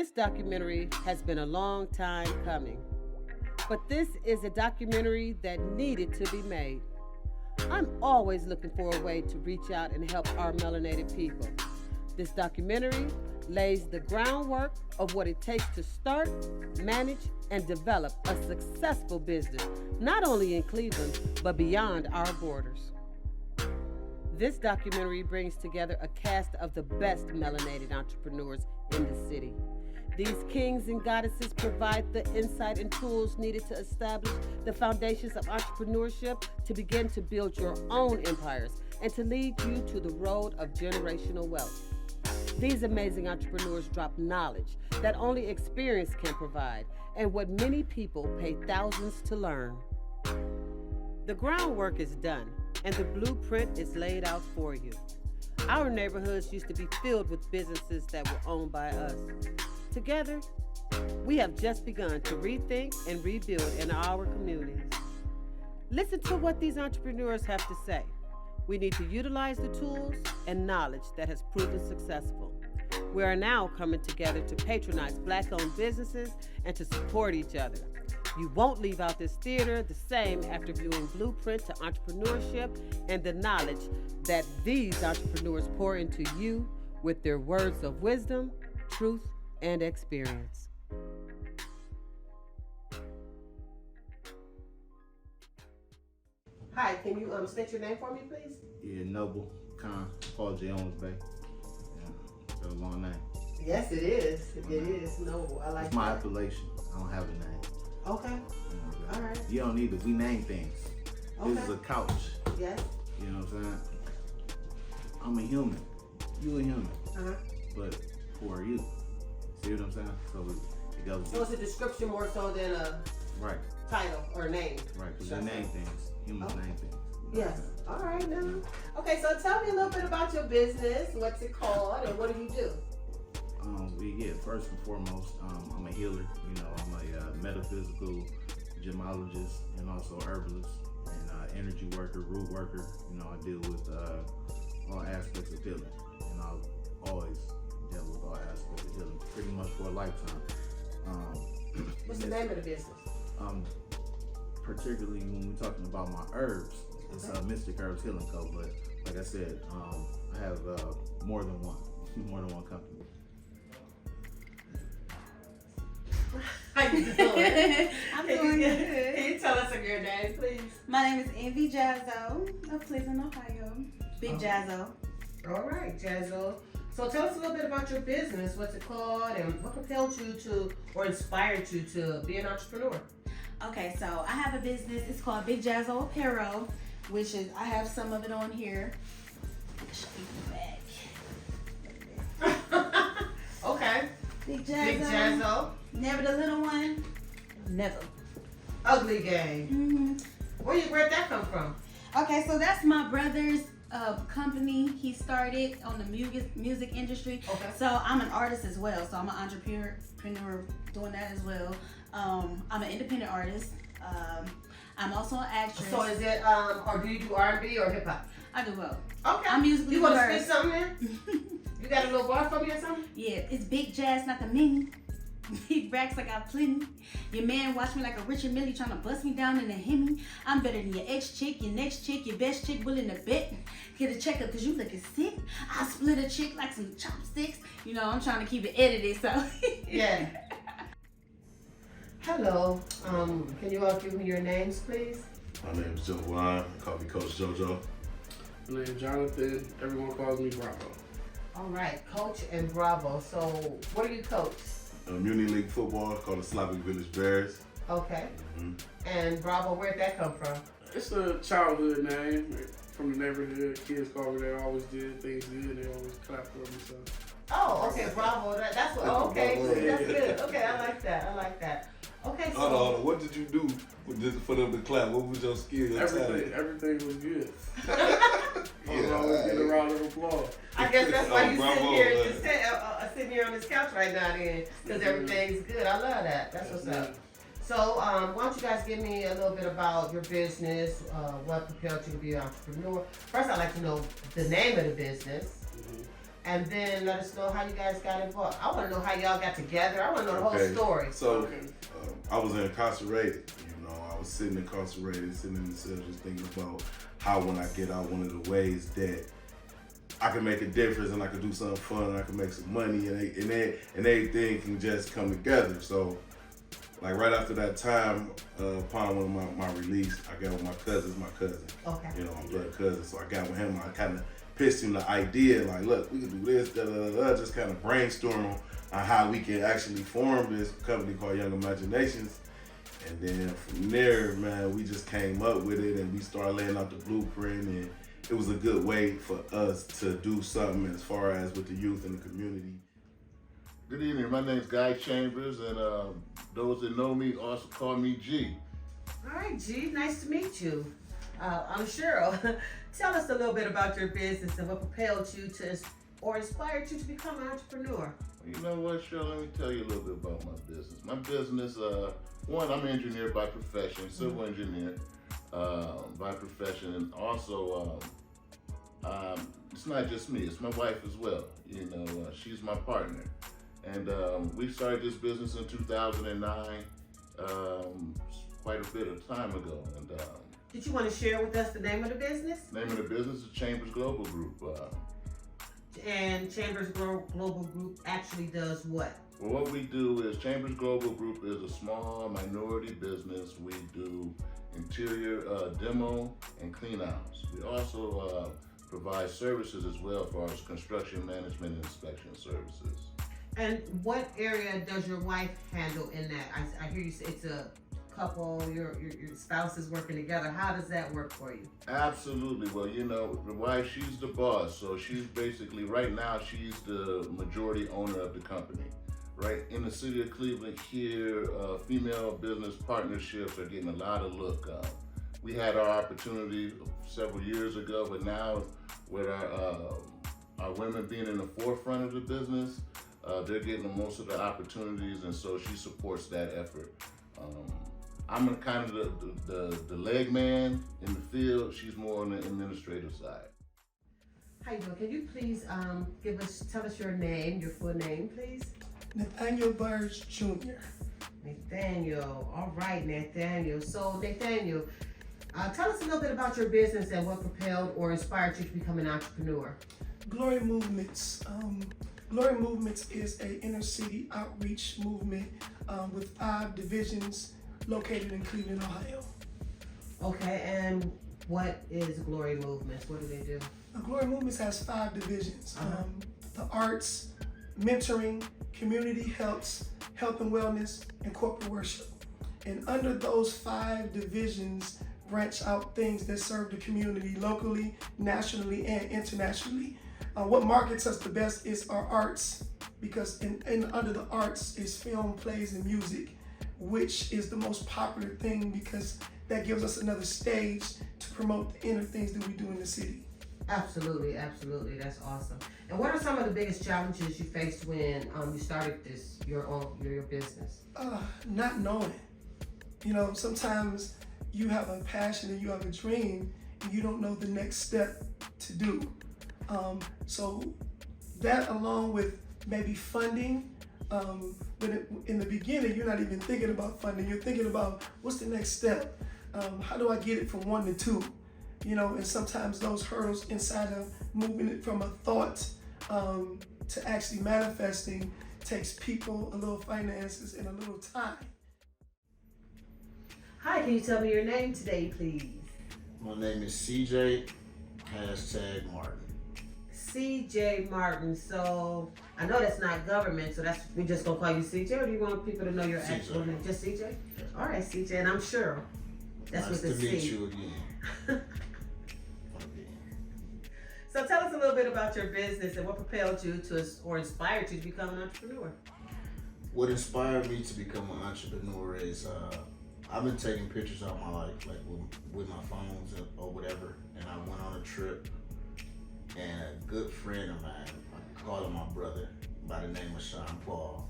This documentary has been a long time coming, but this is a documentary that needed to be made. I'm always looking for a way to reach out and help our melanated people. This documentary lays the groundwork of what it takes to start, manage, and develop a successful business, not only in Cleveland, but beyond our borders. This documentary brings together a cast of the best melanated entrepreneurs in the city. These kings and goddesses provide the insight and tools needed to establish the foundations of entrepreneurship to begin to build your own empires and to lead you to the road of generational wealth. These amazing entrepreneurs drop knowledge that only experience can provide and what many people pay thousands to learn. The groundwork is done and the blueprint is laid out for you. Our neighborhoods used to be filled with businesses that were owned by us. Together, we have just begun to rethink and rebuild in our communities. Listen to what these entrepreneurs have to say. We need to utilize the tools and knowledge that has proven successful. We are now coming together to patronize Black-owned businesses and to support each other. You won't leave out this theater the same after viewing Blueprint to Entrepreneurship and the knowledge that these entrepreneurs pour into you with their words of wisdom, truth, and experience. Hi, can you state your name for me, please? Yeah, Noble, Khan, Paul J. Owens Bay. Yeah, got a long name. Yes, it is. It is noble. I like It's my that. appellation. I don't have a name. Okay. You know, All right. You don't need it. We name things. Okay. This is a couch. Yes. You know what I'm saying? I'm a human. You a human. Uh-huh. But who are you? See what I'm saying? So it goes. So it's a description more so than a Right. title or name. Right. Because they name things. Humans Okay. name things. Yes. All right now. Okay, so tell me a little bit about your business. What's it called, and what do you do? First and foremost, I'm a healer. You know, I'm a metaphysical gemologist and also herbalist and energy worker, root worker. You know, I deal with all aspects of healing, and I've always dealt with all aspects of healing, pretty much for a lifetime. What's the name of the business? Particularly when we're talking about my herbs, it's Mystic Herbs Healing Co. But like I said, I have more than one company. How you doing? I'm doing good. Can you tell us your name, please? My name is Envy Jazzo of Cleveland, Ohio. Big Jazzo. All right, Jazzo. So tell us a little bit about your business. What's it called, and what propelled you to, or inspired you to be an entrepreneur? Okay, so I have a business. It's called Big Jazzo Apparel, which is, I have some of it on here. I'll show you the back. Okay. Big Jazzo. Big Jazzo. Never the little one. Never. Ugly Game. Where'd that come from? Okay, so that's my brother's company. He started on the music industry. Okay. So I'm an artist as well. So I'm an entrepreneur doing that as well. I'm an independent artist. I'm also an actress. So is it, or do you do R&B or hip hop? I do both. Okay. I'm musically You want to diverse. spit something in? You got a little bar for me or something? Yeah, it's big jazz, not the mini. Big racks, I got plenty. Your man watch me like a Richard Millie trying to bust me down in a Hemi. I'm better than your ex-chick, your next chick, your best chick willing to bet. Get a checkup cause you looking sick. I split a chick like some chopsticks. You know, I'm trying to keep it edited, so. Yeah. Hello. Can you all give me your names, please? My name is Joe Ryan. Call me Coach JoJo. My name is Jonathan. Everyone calls me Bravo. All right, Coach and Bravo. So, what do you coach? Muni League football called the Slavic Village Bears. Okay. And Bravo, where'd that come from? It's a childhood name from the neighborhood. Kids call me that. I always did things good. They always clap for me. So. Oh, okay, Bravo. That's what. Oh, okay, Bravo. that's good. Okay, I like that. Okay, so. Hold on, what did you do for them to clap? What was your skill? Your talent? Everything was good. Yeah, I was always getting a round of applause. I guess that's why you Bravo, sitting here, man. sitting here on this couch right now, then, because everything's good. I love that. That's what's up. So, why don't you guys give me a little bit about your business, what propelled you to be an entrepreneur? First, I'd like to know the name of the business, and then let us know how you guys got involved. I want to know how y'all got together. I want to know the whole story. So I was incarcerated. You know, I was sitting incarcerated, sitting in the cell, just thinking about how when I get out, one of the ways that I can make a difference and I can do something fun and I can make some money and everything can just come together. So, like right after that time, upon one of my release, I got with my cousin. Okay. You know, my blood cousin. So I got with him. I kind of pitched him the idea, like, look, we can do this, just kind of brainstorm on how we can actually form this company called Young Imaginations. And then from there, man, we just came up with it and we started laying out the blueprint, and it was a good way for us to do something as far as with the youth and the community. Good evening, my name is Guy Chambers, and those that know me also call me G. All right, G, nice to meet you. I'm Cheryl. Tell us a little bit about your business and what propelled you to, or inspired you to become an entrepreneur. You know what, Cheryl, let me tell you a little bit about my business. My business, one, I'm an engineer by profession, civil engineer by profession, and also it's not just me, it's my wife as well. You know, she's my partner. And we started this business in 2009, quite a bit of time ago. And did you want to share with us the name of the business? name of the business is Chambers Global Group. And Chambers Global Group actually does what? Well, what we do is Chambers Global Group is a small minority business. We do interior demo and clean outs. We also provide services as well for our construction management and inspection services. And what area does your wife handle in that? I hear you say it's a couple, your spouse is working together. How does that work for you? Absolutely. Well, you know, the wife, she's the boss. So she's basically, right now, she's the majority owner of the company. Right in the city of Cleveland here, female business partnerships are getting a lot of look. We had our opportunity several years ago, but now with our women being in the forefront of the business, they're getting most of the opportunities, and so she supports that effort. I'm kind of the leg man in the field. She's more on the administrative side. How you doing? Can you please tell us your name, your full name, please? Nathaniel Burge Jr. Nathaniel. All right, Nathaniel. So, Nathaniel, tell us a little bit about your business and what propelled or inspired you to become an entrepreneur. Glory Movements. Glory Movements is a inner city outreach movement with 5 divisions located in Cleveland, Ohio. Okay, and what is Glory Movements? What do they do? Glory Movements has 5 divisions. The arts, mentoring, community health and wellness, and corporate worship. And under those 5 divisions branch out things that serve the community locally, nationally, and internationally. What markets us the best is our arts, because under the arts is film, plays, and music, which is the most popular thing because that gives us another stage to promote the inner things that we do in the city. Absolutely, absolutely. That's awesome. And what are some of the biggest challenges you faced when you started your business? Not knowing. You know, sometimes you have a passion and you have a dream and you don't know the next step to do. So that, along with maybe funding, but in the beginning, you're not even thinking about funding. You're thinking about what's the next step? How do I get it from 1 to 2? You know, and sometimes those hurdles inside of moving it from a thought to actually manifesting takes people, a little finances, and a little time. Hi, can you tell me your name today, please? My name is CJ Martin. CJ Martin. So I know that's not government, so we just gonna call you CJ, or do you want people to know your actual name? Just CJ? Yes. All right, CJ, and I'm Cheryl. That's nice with the to meet C. you again. So tell us a little bit about your business and what propelled you to, or inspired you to become an entrepreneur. What inspired me to become an entrepreneur is I've been taking pictures all my life, like with my phones or whatever, and I went on a trip, and a good friend of mine, I call him my brother, by the name of Sean Paul.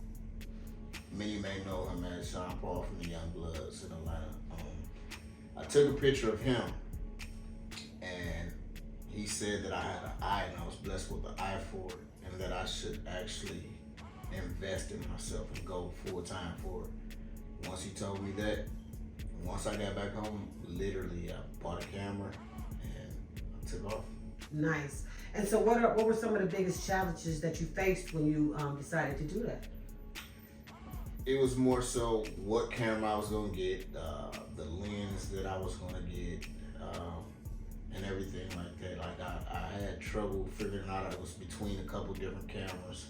Many may know him as Sean Paul from the Young Bloods in Atlanta. I took a picture of him, and he said that I had an eye and I was blessed with an eye for it, and that I should actually invest in myself and go full time for it. Once he told me that, once I got back home, literally I bought a camera and I took off. Nice. And so what were some of the biggest challenges that you faced when you decided to do that? It was more so what camera I was gonna get, the lens that I was gonna get, and everything like that. Like I had trouble figuring out it was between a couple different cameras,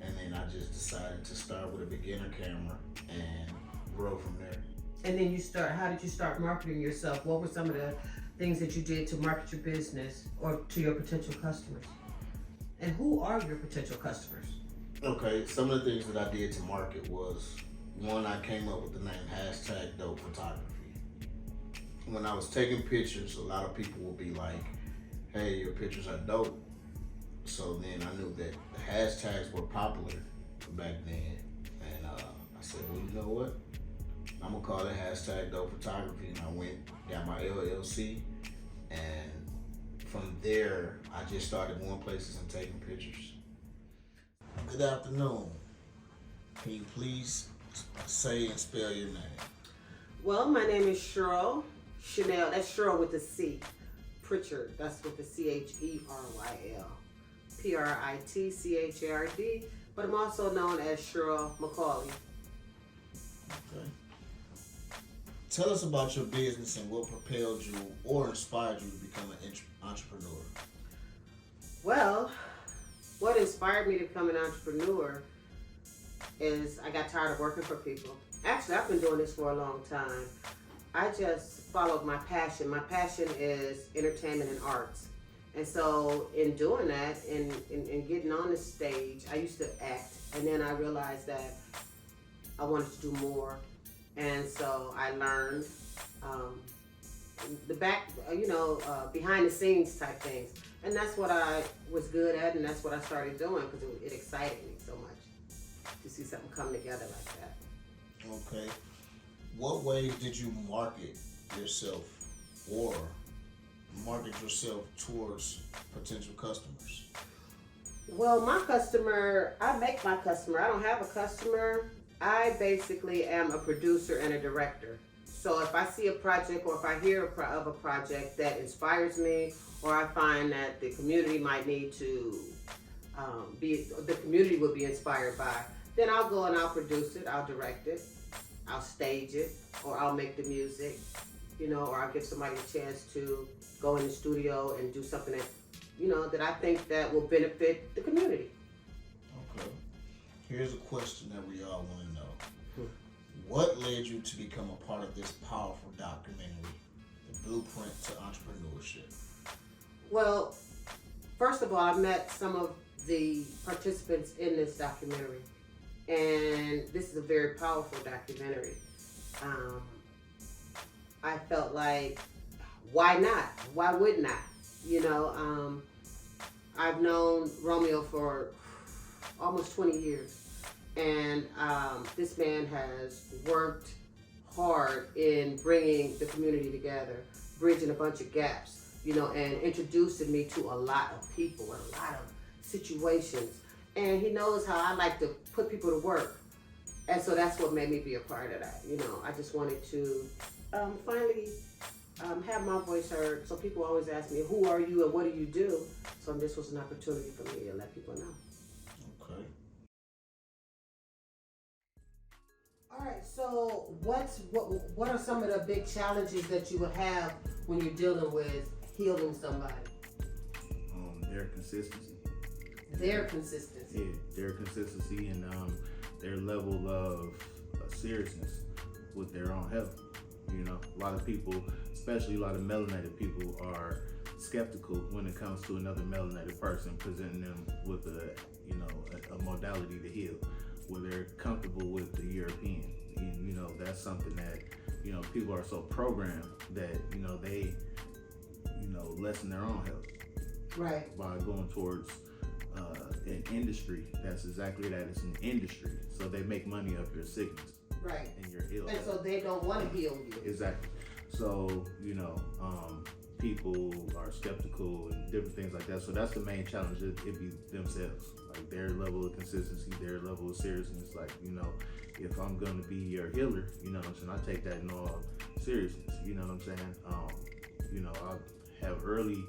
and then I just decided to start with a beginner camera and grow from there. And then how did you start marketing yourself? What were some of the things that you did to market your business or to your potential customers? And who are your potential customers? Okay, some of the things that I did to market was, one, I came up with the name #Dope Photography. When I was taking pictures, a lot of people would be like, hey, your pictures are dope. So then I knew that the hashtags were popular back then. And I said, well, you know what? I'm gonna call it #Dope Photography. And I went, got my LLC. And from there, I just started going places and taking pictures. Good afternoon. Can you please say and spell your name? Well, my name is Cheryl. Chanel, that's Cheryl with a C. Pritchard, that's with the CHERYL. PRITCHARD, but I'm also known as Cheryl McCauley. Okay. Tell us about your business and what propelled you or inspired you to become an entrepreneur. Well, what inspired me to become an entrepreneur is I got tired of working for people. Actually, I've been doing this for a long time. I just followed my passion. My passion is entertainment and arts. And so in doing that, in getting on the stage, I used to act. And then I realized that I wanted to do more. And so I learned behind the scenes type things. And that's what I was good at, and that's what I started doing because it excited me so much to see something come together like that. Okay. What ways did you market yourself or market yourself towards potential customers? Well, my customer, I make my customer. I don't have a customer. I basically am a producer and a director. So if I see a project or if I hear of a project that inspires me, or I find that the community might need to the community would be inspired by, then I'll go and I'll produce it, I'll direct it, I'll stage it, or I'll make the music, or I'll give somebody a chance to go in the studio and do something that, that I think that will benefit the community. Okay. Here's a question that we all want to know. What led you to become a part of this powerful documentary, The Blueprint to Entrepreneurship? Well, first of all, I met some of the participants in this documentary, and this is a very powerful documentary. I felt like, why not? Why would not? I've known Romeo for almost 20 years, and this man has worked hard in bringing the community together, bridging a bunch of gaps, and introducing me to a lot of people and a lot of situations. And he knows how I like to put people to work. And so that's what made me be a part of that. I just wanted to finally have my voice heard. So people always ask me, who are you and what do you do? So this was an opportunity for me to let people know. Okay. All right, so what are some of the big challenges that you would have when you're dealing with healing somebody? Their consistency. Their consistency. Yeah, their consistency and their level of seriousness with their own health. A lot of people, especially a lot of melanated people, are skeptical when it comes to another melanated person presenting them with a modality to heal, where they're comfortable with the European. That's something that people are so programmed that they lessen their own health. Right. By going towards an industry that's exactly that. It's an industry, so they make money off your sickness. Right. And your illness. And so they don't want to heal you. Exactly. So people are skeptical and different things like that. So that's the main challenge. It be themselves, like their level of consistency, their level of seriousness. Like, you know, if I'm gonna be your healer, you know what I'm saying, I take that in all seriousness. You know what I'm saying? You know, I have early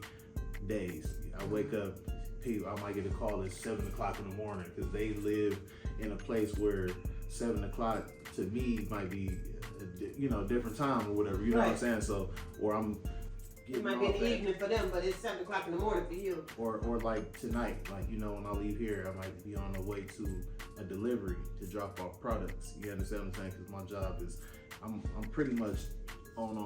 days. I wake up, people, I might get a call at 7 o'clock in the morning because they live in a place where 7 o'clock to me might be, you know, a different time or whatever. You know what I'm saying? So, or I'm it might be in the evening for them, but it's 7 o'clock in the morning for you. Or like tonight, like, you know, when I leave here, I might be on the way to a delivery to drop off products. You understand what I'm saying? Because my job is, I'm pretty much on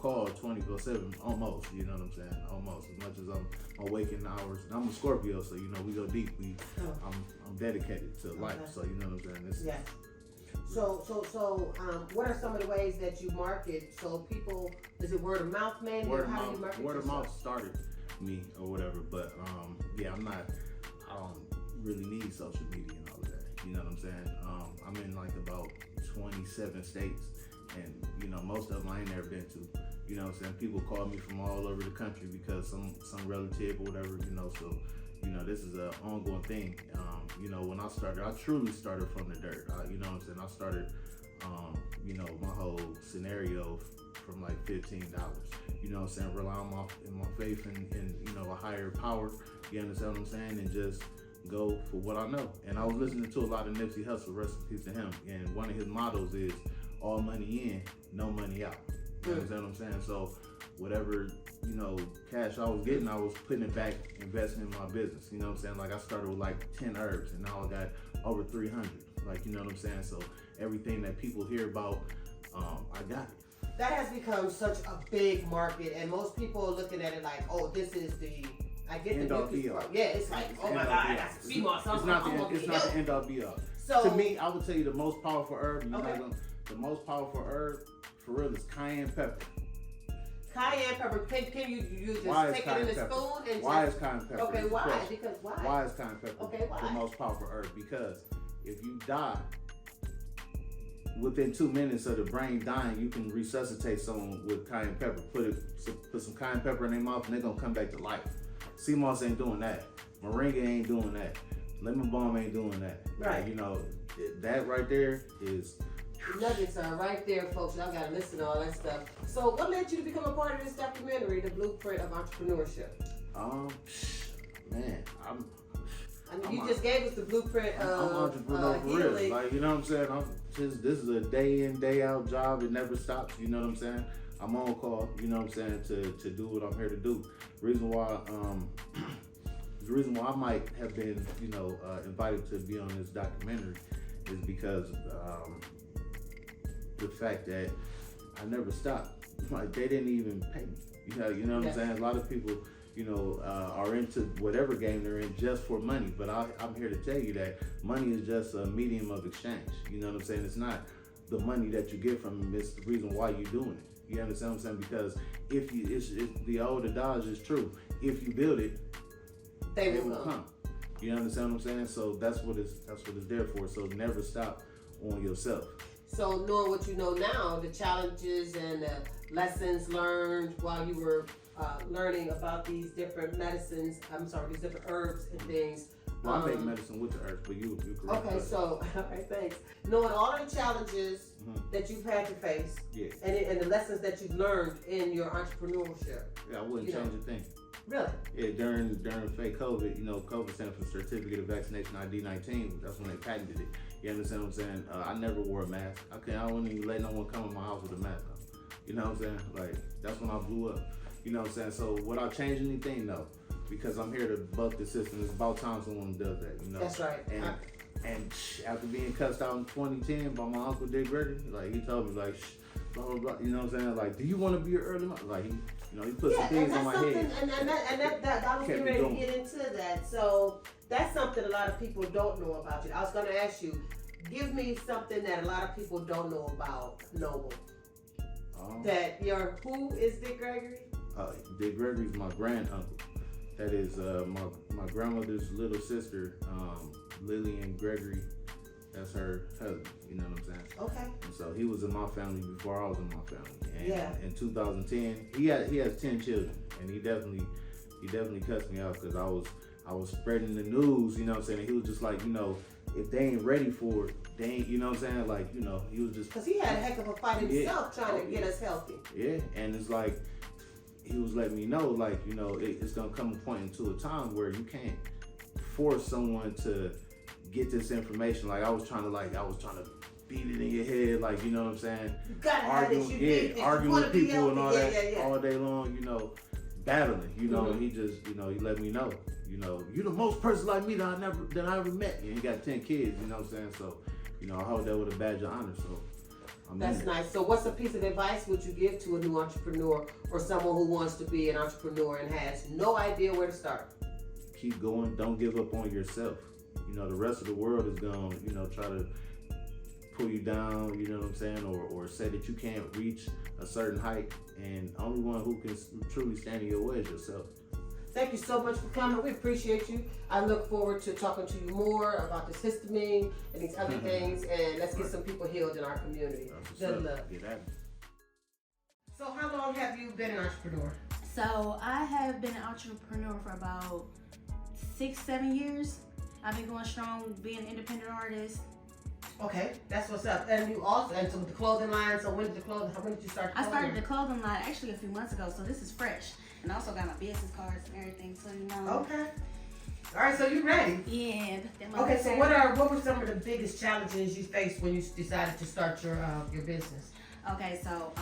call 24/7, almost. You know what I'm saying? Almost, as much as I'm waking hours. And I'm a Scorpio, so you know we go deep. I'm dedicated to life, so you know what I'm saying. Yes. So, what are some of the ways that you market? So people, is it word of mouth, man? Word of How mouth. do you market Word of yourself? mouth started me or whatever, but yeah, I don't really need social media and all of that. You know what I'm saying? I'm in like about 27 states, and you know most of them I ain't never been to. You know what I'm saying? People call me from all over the country because some relative or whatever. You know, so you know this is an ongoing thing. You know, when I started, I truly started from the dirt. You know what I'm saying? I started, you know, my whole scenario from like $15. You know what I'm saying? Rely on my faith and you know, a higher power. You understand what I'm saying? And just go for what I know. And I was listening to a lot of Nipsey Hussle, rest in peace to him. And one of his mottos is all money in, no money out. You understand what I'm saying? So whatever, you know, cash I was getting, I was putting it back, investing in my business. You know what I'm saying? Like I started with like 10 herbs and now I got over 300. Like, you know what I'm saying? So everything that people hear about, I got it. That has become such a big market, and most people are looking at it like, oh, this is the, I get End the all mucus be all. part. Yeah, it's like, oh my God, I got some sea moss. It's not the end all be all. So to me, I would tell you the most powerful herb, Okay. the most powerful herb for real is cayenne pepper. cayenne pepper. Can you just Why is take it in cayenne a pepper? spoon and Why just, is cayenne pepper? okay, is the why? question. Because why? Why is cayenne pepper Okay, why? the most powerful herb? Because if you die within 2 minutes of the brain dying, you can resuscitate someone with cayenne pepper. Put some cayenne pepper in their mouth and they're gonna come back to life. Sea moss ain't doing that. Moringa ain't doing that. Lemon balm ain't doing that. Right. You know, that right there is. Nuggets are right there, folks. Y'all gotta listen to all that stuff. So, what led you to become a part of this documentary, The Blueprint of Entrepreneurship? Man, I mean, you just gave us the blueprint I'm of entrepreneur for real. healing. Like, you know what I'm saying? This is a day in, day out job. It never stops. You know what I'm saying? I'm on call. You know what I'm saying? To do what I'm here to do. The reason why I might have been, you know, invited to be on this documentary is because the fact that I never stopped. Like, they didn't even pay me. You know what I'm saying? A lot of people, you know, are into whatever game they're in just for money. But I'm here to tell you that money is just a medium of exchange. You know what I'm saying? It's not the money that you get from them. It's the reason why you're doing it. You understand what I'm saying? Because if you, it's the old adage is true. If you build it, They will come. You understand what I'm saying? So that's what it's there for. So never stop on yourself. So, knowing what you know now, the challenges and the lessons learned while you were learning about these different medicines, these different herbs and things. Well, I make medicine with the herbs, but you correct. Okay, so, all right, thanks. Knowing all of the challenges that you've had to face, and the lessons that you've learned in your entrepreneurship. Yeah, I wouldn't change a thing. Really? Yeah, during fake COVID, you know, COVID stands for Certificate of Vaccination ID 19. That's when they patented it. You understand what I'm saying? I never wore a mask. I wouldn't even let no one come in my house with a mask on. You know what I'm saying? Like, that's when I blew up. You know what I'm saying? So would I change anything? No. Because I'm here to buck the system. It's about time someone does that, you know? That's right. And after being cussed out in 2010 by my uncle Dick Gregory, like, he told me, like, blah, blah, blah. You know what I'm saying? Like, do you want to be an early mother? Like, he put some things on my head. And I was getting ready to get into that. So that's something a lot of people don't know about you. I was going to ask you, give me something that a lot of people don't know about Noble. Who is Dick Gregory? Dick Gregory's my grand uncle. That is my grandmother's little sister, Lillian Gregory. That's her husband. You know what I'm saying? Okay. And so he was in my family before I was in my family. And Yeah. in 2010, he has 10 children, and he definitely cussed me out because I was spreading the news. You know what I'm saying? And he was just like, you know, if they ain't ready for it, they ain't. You know what I'm saying? Like, you know, he was just Because he had a heck of a fight himself trying to get us healthy. Yeah, and it's like he was letting me know, like, you know, it's gonna come a point into a time where you can't force someone to get this information. Like I was trying to beat it in your head, like, you know what I'm saying? You gotta have this. Arguing with people and all that Yeah. all day long, you know, battling, you know. And he just, you know, he let me know, you know, you the most person like me that I ever met. And he got 10 kids, you know what I'm saying? So, you know, I hold that with a badge of honor. So That's nice. So what's a piece of advice would you give to a new entrepreneur or someone who wants to be an entrepreneur and has no idea where to start? Keep going. Don't give up on yourself. You know, the rest of the world is going to, you know, try to pull you down, you know what I'm saying, or say that you can't reach a certain height, and only one who can truly stand in your way is yourself. Thank you so much for coming. We appreciate you. I look forward to talking to you more about this histamine and these other things, and let's get some people healed in our community. Good luck. Get at it. So how long have you been an entrepreneur? So I have been an entrepreneur for about 6-7 years. I've been going strong, being an independent artist. Okay, that's what's up. And you also, and so with the clothing line, so when did you start the I clothing? started the clothing line actually a few months ago, so this is fresh. And I also got my business cards and everything, so you know. Okay. All right, so you ready? Yeah. Okay, so what were some of the biggest challenges you faced when you decided to start your business? Okay, so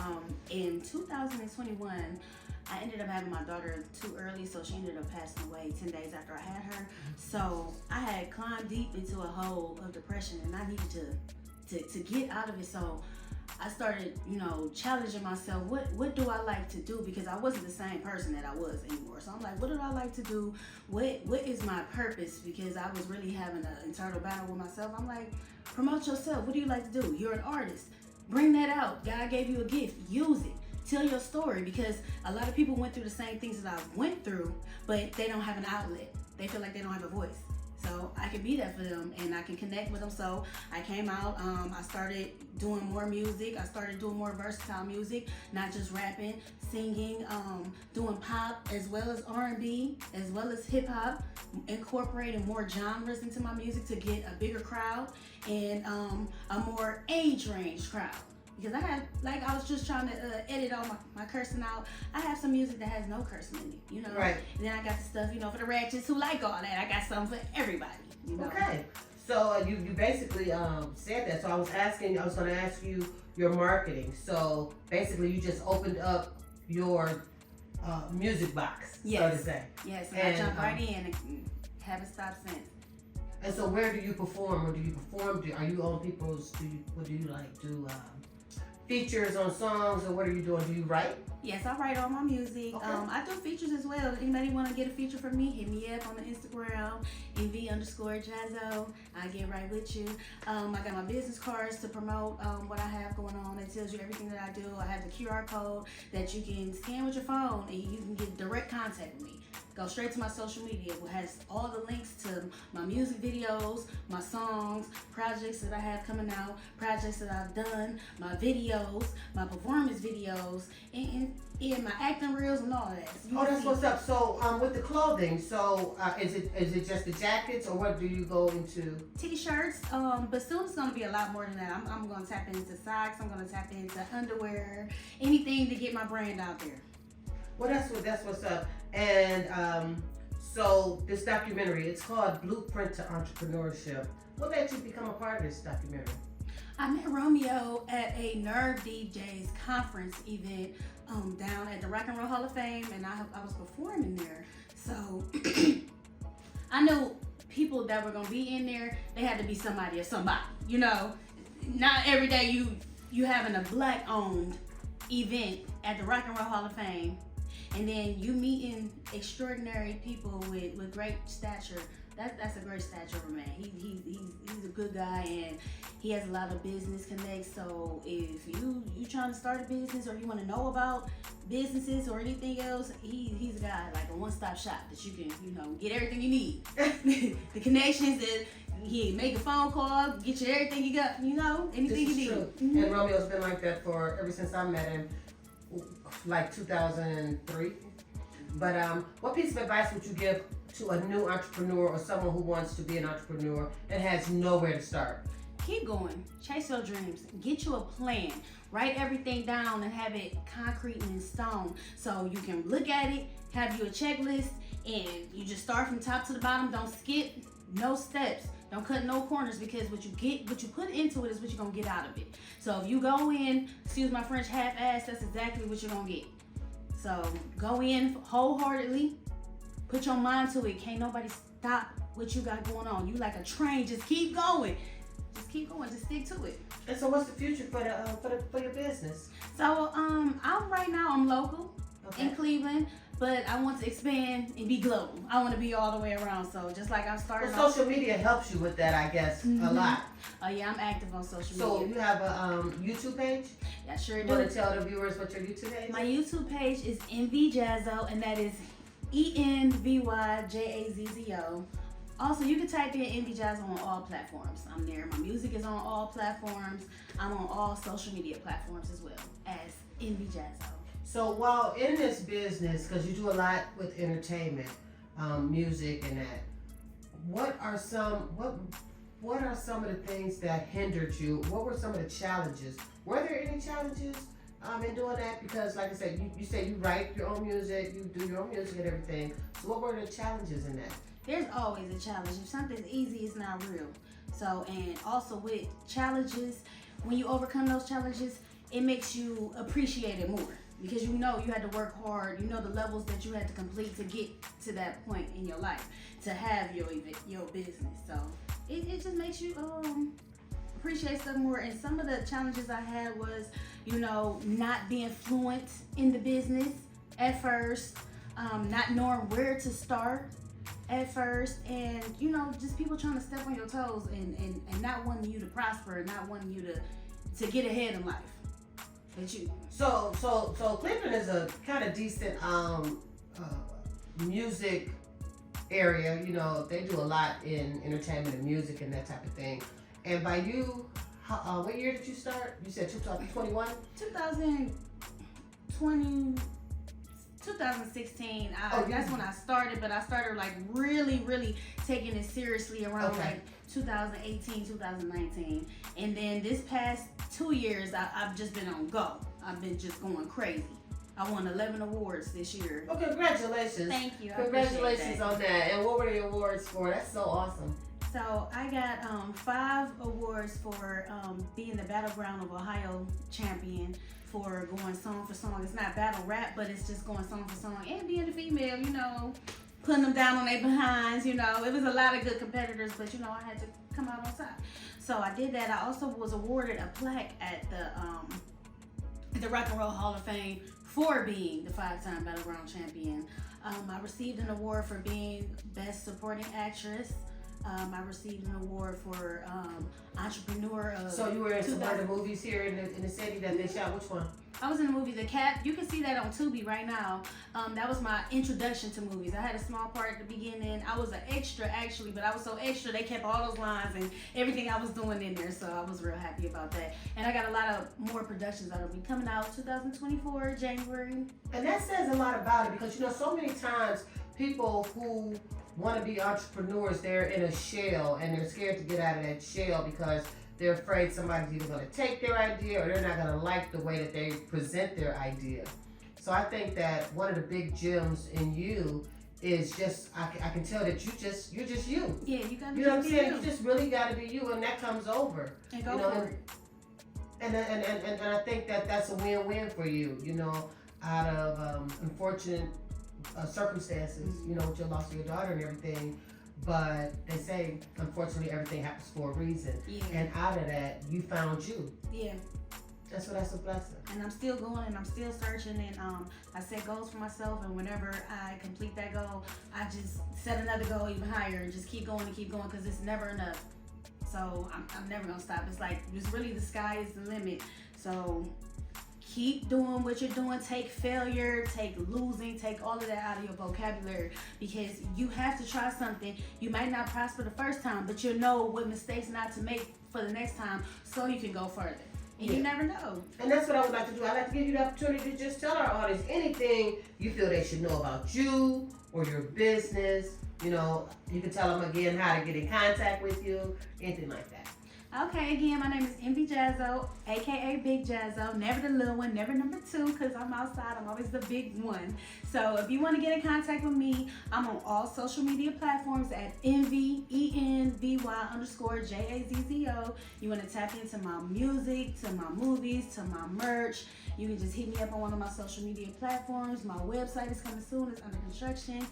in 2021, I ended up having my daughter too early, so she ended up passing away 10 days after I had her. So I had climbed deep into a hole of depression, and I needed to get out of it. So I started, you know, challenging myself. What do I like to do? Because I wasn't the same person that I was anymore. So I'm like, what do I like to do? What is my purpose? Because I was really having an internal battle with myself. I'm like, promote yourself. What do you like to do? You're an artist. Bring that out. God gave you a gift. Use it. Tell your story, because a lot of people went through the same things that I went through, but they don't have an outlet. They feel like they don't have a voice. So I can be that for them, and I can connect with them. So I came out, I started doing more music. I started doing more versatile music, not just rapping, singing, doing pop as well as R&B, as well as hip hop, incorporating more genres into my music to get a bigger crowd and a more age range crowd. Because I was just trying to edit all my cursing out. I have some music that has no cursing in it, you know? Right. And then I got the stuff, you know, for the ratchets who like all that. I got something for everybody, you know? Okay. So you basically said that. So I was going to ask you your marketing. So basically you just opened up your music box, so to say. Yes, and I jumped right in and haven't stopped since. And so where do you perform? Or do you perform? Are you on people's, what do you like, do features on songs, or what are you doing? Do you write? Yes, I write all my music. Okay. I do features as well. Anybody want to get a feature from me, hit me up on the Instagram, EV_Jazzo. I'll get right with you. I got my business cards to promote what I have going on. It tells you everything that I do. I have the QR code that you can scan with your phone, and you can get direct contact with me. Go straight to my social media. It has all the links to my music videos, my songs, projects that I have coming out, projects that I've done, my videos, my performance videos, and my acting reels and all that. So That's what's up. So with the clothing, so is it just the jackets, or what do you go into? T-shirts, but soon it's gonna be a lot more than that. I'm gonna tap into socks. I'm gonna tap into underwear, anything to get my brand out there. Well, that's what's up. And so this documentary, it's called Blueprint to Entrepreneurship. What made you become a part of this documentary? I met Romeo at a Nerve DJs conference event down at the Rock and Roll Hall of Fame, and I was performing there. So I knew people that were gonna be in there. They had to be somebody or somebody, you know. Not every day you having a Black-owned event at the Rock and Roll Hall of Fame, and then you meeting extraordinary people with great stature. That's a great stature of a man. He's a good guy, and he has a lot of business connects. So if you trying to start a business, or you want to know about businesses or anything else, he's a guy, like a one-stop shop that you can, you know, get everything you need. The connections, make a phone call, get you everything you got, anything This you is need. true. Mhm. And Romeo's been like that for ever since I met him, like 2003. But what piece of advice would you give to a new entrepreneur or someone who wants to be an entrepreneur and has nowhere to start? Keep going. Chase your dreams. Get you a plan. Write everything down and have it concrete and in stone so you can look at it, have you a checklist, and you just start from top to the bottom. Don't skip no steps. Don't cut no corners, because what you put into it is what you're gonna get out of it. So if you go in, excuse my French, half-ass, that's exactly what you're gonna get. So go in wholeheartedly, put your mind to it. Can't nobody stop what you got going on. You like a train, just keep going. Just keep going, just stick to it. And so, what's the future for your business? So I'm local Okay. in Cleveland, but I want to expand and be global. I want to be all the way around. So just like I'm starting Well, off. social media helps you with that, I guess, a lot. Oh yeah, I'm active on social So media. you have a YouTube page? Yeah, sure You do. want to tell the viewers what your YouTube page is? My YouTube page is Envy Jazzo, and that is ENVYJAZZO. Also, you can type in Envy Jazzo on all platforms. I'm there. My music is on all platforms. I'm on all social media platforms as well as Envy Jazzo. So while in this business, because you do a lot with entertainment, music and that, what are some of the things that hindered you? What were some of the challenges? Were there any challenges in doing that? Because like I said, you say you write your own music, you do your own music and everything. So what were the challenges in that? There's always a challenge. If something's easy, it's not real. So, and also with challenges, when you overcome those challenges, it makes you appreciate it more. Because you know you had to work hard, you know the levels that you had to complete to get to that point in your life, to have your business. So it just makes you appreciate stuff more. And some of the challenges I had was, not being fluent in the business at first, not knowing where to start at first, and just people trying to step on your toes and not wanting you to prosper, not wanting you to get ahead in life. But you. So Cleveland is a kind of decent music area. They do a lot in entertainment and music and that type of thing. And by you, what year did you start? You said 2021? 2016. That's when I started, but I started like really, really taking it seriously around like 2018, 2019. And then this past 2 years, I've just been on go. I've been just going crazy. I won 11 awards this year. Well, congratulations. Thank you. Congratulations on that. And what were the awards for? That's so awesome. So I got 5 awards for being the Battleground of Ohio champion, for going song for song. It's not battle rap, but it's just going song for song, and being a female, putting them down on their behinds, It was a lot of good competitors, but I had to come out on top. So I did that. I also was awarded a plaque at the Rock and Roll Hall of Fame for being the 5-time Battleground champion. I received an award for being Best Supporting Actress. I received an award for Entrepreneur of. So you were in some of the movies here in the city that they shot. Which one? I was in the movie The Cap. You can see that on Tubi right now. That was my introduction to movies. I had a small part at the beginning. I was an extra actually, but I was so extra they kept all those lines and everything I was doing in there. So I was real happy about that. And I got a lot of more productions that'll be coming out 2024 January. And that says a lot about it, because so many times people who want to be entrepreneurs, they're in a shell and they're scared to get out of that shell because they're afraid somebody's either going to take their idea or they're not going to like the way that they present their idea. So I think that one of the big gems in you is just, I can tell that you're just you. Yeah, you got to You know what I'm saying? You just really got to be you, and that comes over. And go for it. And I think that that's a win-win for you, out of unfortunate circumstances, with your loss of your daughter and everything. But they say, unfortunately, everything happens for a reason. Yeah. And out of that, you found you. Yeah. That's a blessing. And I'm still going and I'm still searching, and I set goals for myself, and whenever I complete that goal, I just set another goal even higher and just keep going because it's never enough. So I'm never gonna stop. It's like, it's really, the sky is the limit. So Keep doing what you're doing. Take failure, take losing, take all of that out of your vocabulary, because you have to try something. You might not prosper the first time, but you'll know what mistakes not to make for the next time, so you can go further. And you never know. And that's what I would like to do. I'd like to give you the opportunity to just tell our audience anything you feel they should know about you or your business. You know, you can tell them again how to get in contact with you, anything like that. Okay, again, my name is Envy Jazzo, aka Big Jazzo. Never the little one, never number 2, because I'm outside. I'm always the big one. So if you want to get in contact with me, I'm on all social media platforms at Envy, ENVY_JAZZO. You want to tap into my music, to my movies, to my merch. You can just hit me up on one of my social media platforms. My website is coming soon. It's under construction.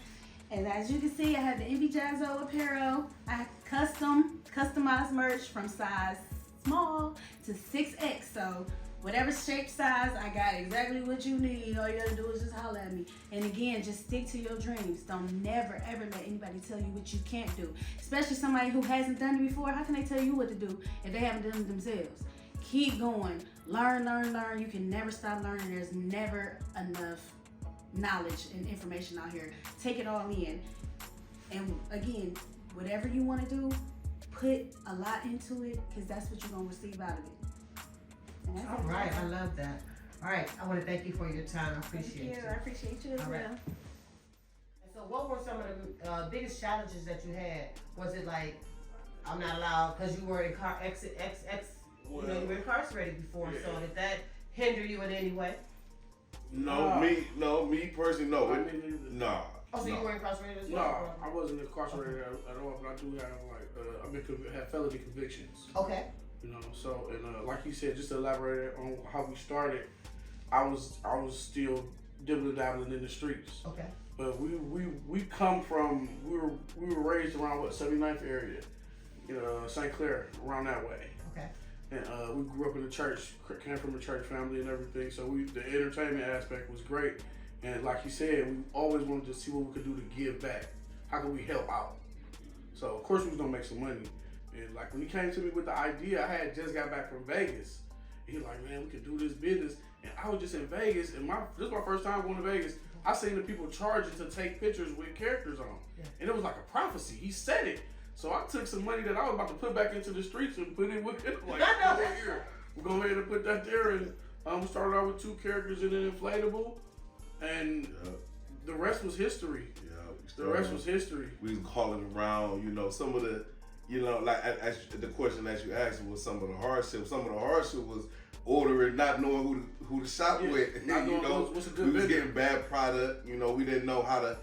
And as you can see, I have the Envy Jazzo apparel. I have customized merch from size small to 6X. So whatever shape, size, I got exactly what you need. All you gotta do is just holler at me. And again, just stick to your dreams. Don't never ever let anybody tell you what you can't do. Especially somebody who hasn't done it before. How can they tell you what to do if they haven't done it themselves? Keep going. Learn, learn, learn. You can never stop learning. There's never enough knowledge and information out here. Take it all in. And again, whatever you want to do, put a lot into it, because that's what you're going to receive out of it. All right, I love that. All right, I want to thank you for your time. I appreciate you. I appreciate you as All right. well. So what were some of the biggest challenges that you had? Was it like, I'm not allowed, because you were you know, you were incarcerated before, Yeah. so did that hinder you in any way? Me personally, no. I didn't either. Nah. Oh, so you nah. were incarcerated as No, well? I wasn't incarcerated at all, but I do have had felony convictions. Okay. You know, so and like you said, just to elaborate on how we started, I was still dibbling dabbling in the streets. Okay. But we come from we were raised around 79th area, St. Clair, around that way. Okay. And we grew up in the church, came from a church family and everything. So the entertainment aspect was great. And like you said, we always wanted to see what we could do to give back. How could we help out? So of course we was gonna make some money. And like when he came to me with the idea, I had just got back from Vegas. And he was like, man, we could do this business. And I was just in Vegas, and this is my first time going to Vegas. I seen the people charging to take pictures with characters on. Yeah. And it was like a prophecy. He said it. So I took some money that I was about to put back into the streets and put it with it. Like, we're going ahead and put that there. And we started out with 2 characters in an inflatable. And the rest was history. The rest was history. We was calling around, some of the, like the question that you asked was some of the hardship. Some of the hardship was ordering, not knowing who to shop with. Not knowing what's a good we was vendor. getting bad product. We didn't know how to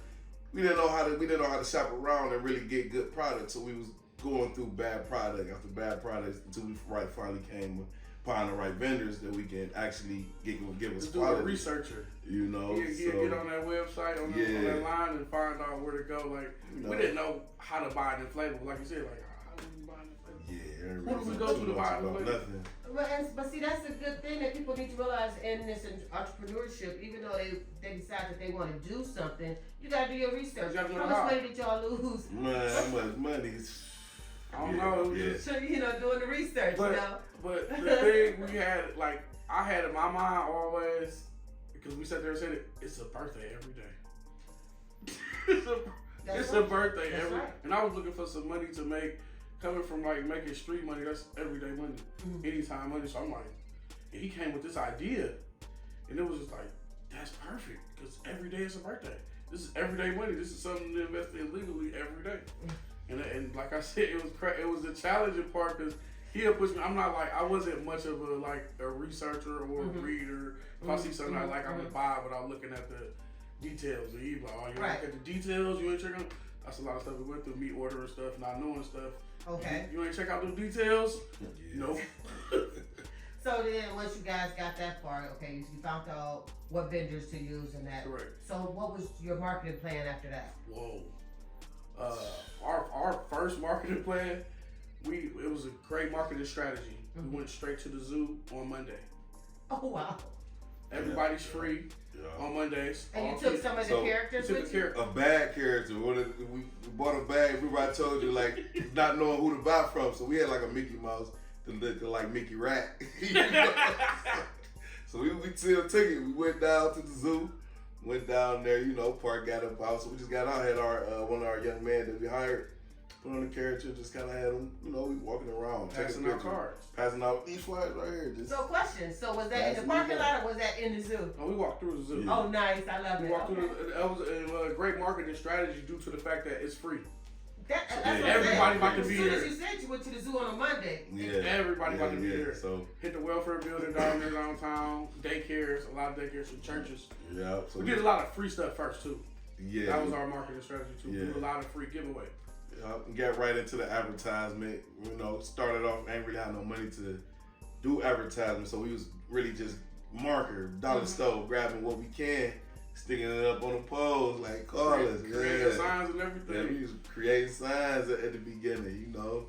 shop around and really get good product. So we was going through bad product after bad products until we finally came upon the right vendors that we can actually give us Just do quality. a researcher. So, Get on that website, on that line, and find out where to go. Like, we didn't know how to buy an inflatable. Like you said, like, how do you buy an inflatable? Yeah, Where do we go to buy an inflatable? nothing. But see, that's a good thing that people need to realize in this entrepreneurship. Even though they decide that they want to do something, you gotta do your research. You gotta do How it much hard. money did y'all lose? Man, how much money? I don't know. Yeah. So, doing the research, But the thing we had, like, I had in my mind always, because we sat there and said it's a birthday every day. it's a birthday That's every right. And I was looking for some money to make, coming from like making street money, that's everyday money, anytime money. So I'm like, and he came with this idea, and it was just like, that's perfect, because every day is a birthday. This is everyday money. This is something to invest in legally every day. And like I said, it was the challenging part, because he'll push me. I'm not like, I wasn't much of a researcher or a reader. If I see something I like, I would buy without looking at the details. And he's like, oh, you Right. look at the details, you ain't check out. That's a lot of stuff we went through, me ordering stuff, not knowing stuff. Okay. You ain't check out the details? Nope. So then, once you guys got that far, okay, you found out what vendors to use and that. Correct. So what was your marketing plan after that? Whoa. Our first marketing plan, it was a great marketing strategy. We went straight to the zoo on Monday. Oh wow. Everybody's free on Mondays. And you All took kids- some of the So, characters took with the you? character. A bad character. We bought a bag. Everybody told you not knowing who to buy from. So we had like a Mickey Mouse that looked like Mickey Rat. So So we still took it. We went down to the zoo, went down there, you know, park got up out. So we just got out, had our one of our young men that we hired, put on the character, just kind of had him, you know, we walking around, Passing out cards. passing out these flyers right here. Just So question, so was that in the That's parking me. lot or was that in the zoo? No, we walked through the zoo. Yeah. Oh, nice, I love We it. walked Okay. through that was a great marketing strategy due to the fact that it's free. That's Yeah, what I'm everybody saying. about to As be soon as here. you said you went to the zoo on a Monday. yeah, Everybody about to be there. So Hit the welfare building down there downtown, daycares, a lot of daycares and churches. yeah, so We did a lot of free stuff first too. yeah, That was our marketing strategy too. Yeah. Do a lot of free giveaway. got right into the advertisement. You know, started off ain't really had no money to do advertisement, so we was really just marker, dollar store, grabbing what we can, sticking it up on the poles, like call us, Creating yeah. signs and Yeah, everything. we was creating signs at the beginning, you know.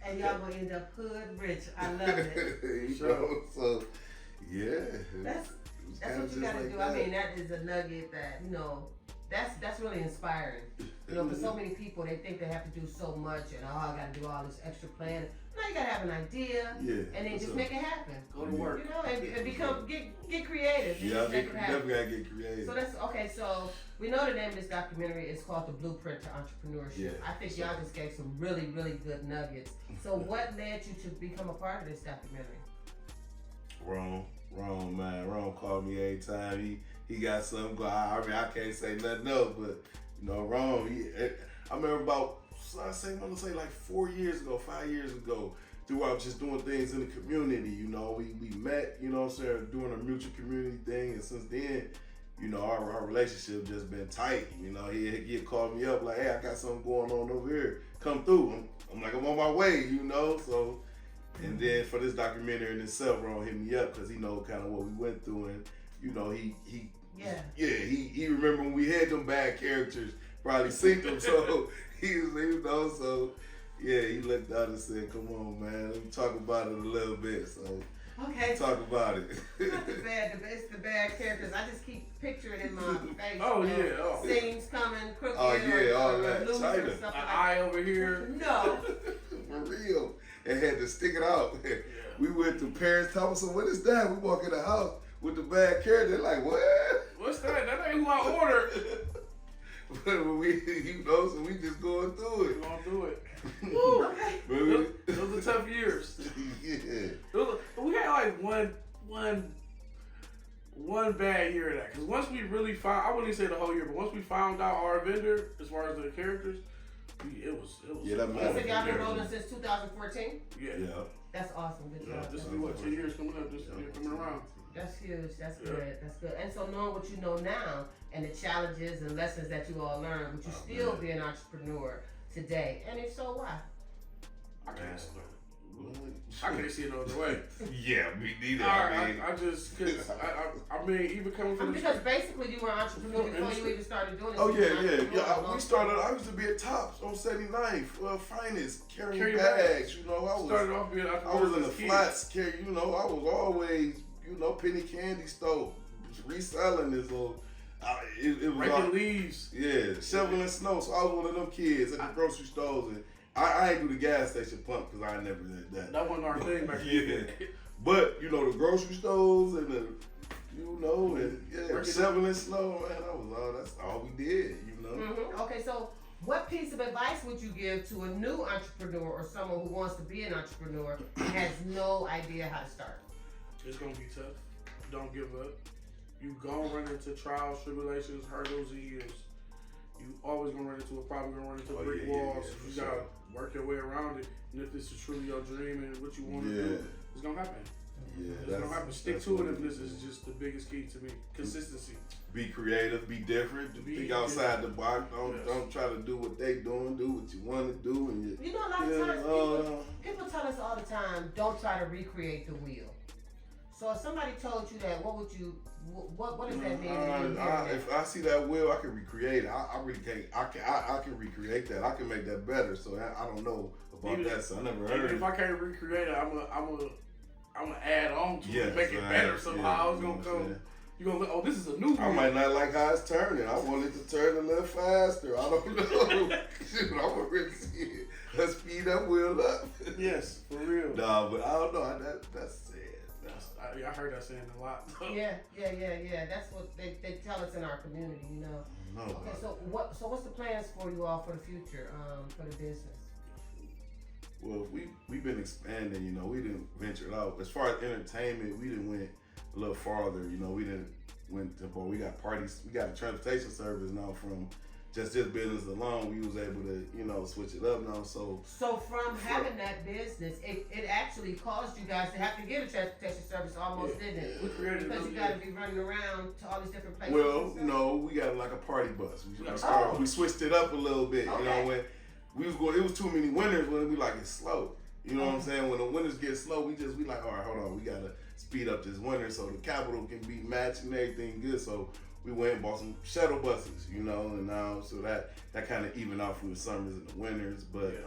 And y'all gonna end up hood rich. I love it. You Sure. know, so yeah. That's It was That's kinda what you just gotta like do. that. I mean, that is a nugget that, you know, that's really inspiring. You know, for so many people, they think they have to do so much and, oh, I gotta do all this extra planning. No, you gotta have an idea Yeah, and then for just sure. make it happen. Go to work. You know, and become, get creative. And Yeah, just make it happen. definitely gotta get creative. So that's, okay, so we know the name of this documentary is called The Blueprint to Entrepreneurship. Yeah, I think so- y'all just gave some really, really good nuggets. So what led you to become a part of this documentary? Wrong, man. Ron called me every time he got something going. I mean, I can't say nothing else, but you know, Ron. I remember about I want to say like 4 years ago, 5 years ago, throughout just doing things in the community. You know, we met. You know, what I'm saying, doing a mutual community thing, and since then, you know, our relationship just been tight. You know, he had called me up like, hey, I got something going on over here. Come through. I'm like, I'm on my way. You know, so. And then for this documentary in itself, Ron hit me up because he know kind of what we went through, and you know he remember when we had them bad characters, probably seen them, so he looked out and said, "Come on, man, let me talk about it a little bit." So Okay. talk about it. Not it's the bad characters. I just keep picturing in my face. Oh, you know, yeah, oh. Scenes coming crooked. Oh, yeah, all or that. loose China. or something An like eye over here. that. No. For real, and had to stick it out. We went to Paris Thompson. What is that? We walk in the house with the bad character. They're like, what? What's that? That ain't who I ordered. But we, you know, so we just going through We're it. gonna do it. Woo, okay. But we- Those are tough years. yeah. We had like one bad year of that. Because once we really found, I wouldn't even say the whole year, but once we found out our vendor, as far as the characters, it was. Yeah, that You matters. said y'all been rolling since 2014? Yeah. Yeah. That's awesome. Good Yeah, job. this That's is what, awesome. 10 years coming up, this year coming around. That's huge. That's Yeah. good. That's good. And so knowing what you know now and the challenges and lessons that you all learned, would you still be an entrepreneur today? And if so, why? I can't see it. I can't see it no other way. Yeah, me neither. I just, cause I mean, even coming from the Because basically you were an entrepreneur before you even started doing this. Oh You were an yeah. entrepreneur. We started. I used to be at Tops on 79th, Finest, carrying Carry bags. bags. You know, started off being an I entrepreneur was in the as a kid. flats. You know, I was always, you know, penny candy store, reselling this. It was all, Raking leaves. yeah, shoveling snow. So I was one of them kids at the grocery stores, and I ain't do the gas station pump because I never did that. That wasn't our thing back Yeah. then. But you know, the grocery stores and the, you know, and Working- shoveling snow, man, that's all we did, you know. Mhm. Okay, so what piece of advice would you give to a new entrepreneur or someone who wants to be an entrepreneur and has no idea how to start? It's gonna be tough. Don't give up. You gonna run into trials, tribulations, hurdles, and hills. You always gonna run into a problem. You're gonna run into brick walls. for You sure. gotta work your way around it. And if this is truly your dream and what you want to Yeah. do, it's gonna happen. Yeah, It's gonna happen. Stick that's to what it. And it this is just the biggest key to me. Consistency. Be creative, be different, Be think outside the different. box. Yes. Don't try to do what they doing. Do what you want to do, and You know, a lot of Yeah, times people tell us all the time, don't try to recreate the wheel. So if somebody told you that, what would you, what does that mean? when you hear that? if I see that wheel, I can recreate it. I really can't. I can recreate that. I can make that better. So I don't know about Even that. So I never Even heard if it. I can't recreate it, I'm gonna add on to it, Yes, make it right. better somehow. Yeah, It's you know gonna what I'm come. saying? You're gonna look. Oh, this is a new I wheel. might not like how it's turning. I want it to turn a little faster. I don't know. Shoot, I'm gonna really see it. Let's speed that wheel up. Yes, for real. Nah, but I don't know. That's sad. I heard that saying a lot. Yeah. That's what they tell us in our community, you know. No, Okay, so what's the plans for you all for the future, for the business? well, we've been expanding. You know, we didn't venture out as far as entertainment. We didn't went a little farther. You know, we didn't went to. But we got parties. We got a transportation service now from just this business alone. We was able to, you know, switch it up now. So from having that business, it actually caused you guys to have to get a transportation service almost, didn't it? We created Because you got to be running around to all these different places. well, no, we got like a party bus. We switched it up a little bit. You know, when we was going, it was too many winners. When we like it's slow. You know what I'm saying? When the winners get slow, we like, all right, hold on, we gotta speed up this winter so the capital can be matched and everything good. So we went and bought some shuttle buses, you know, and now so that kind of even out from the summers and the winters. But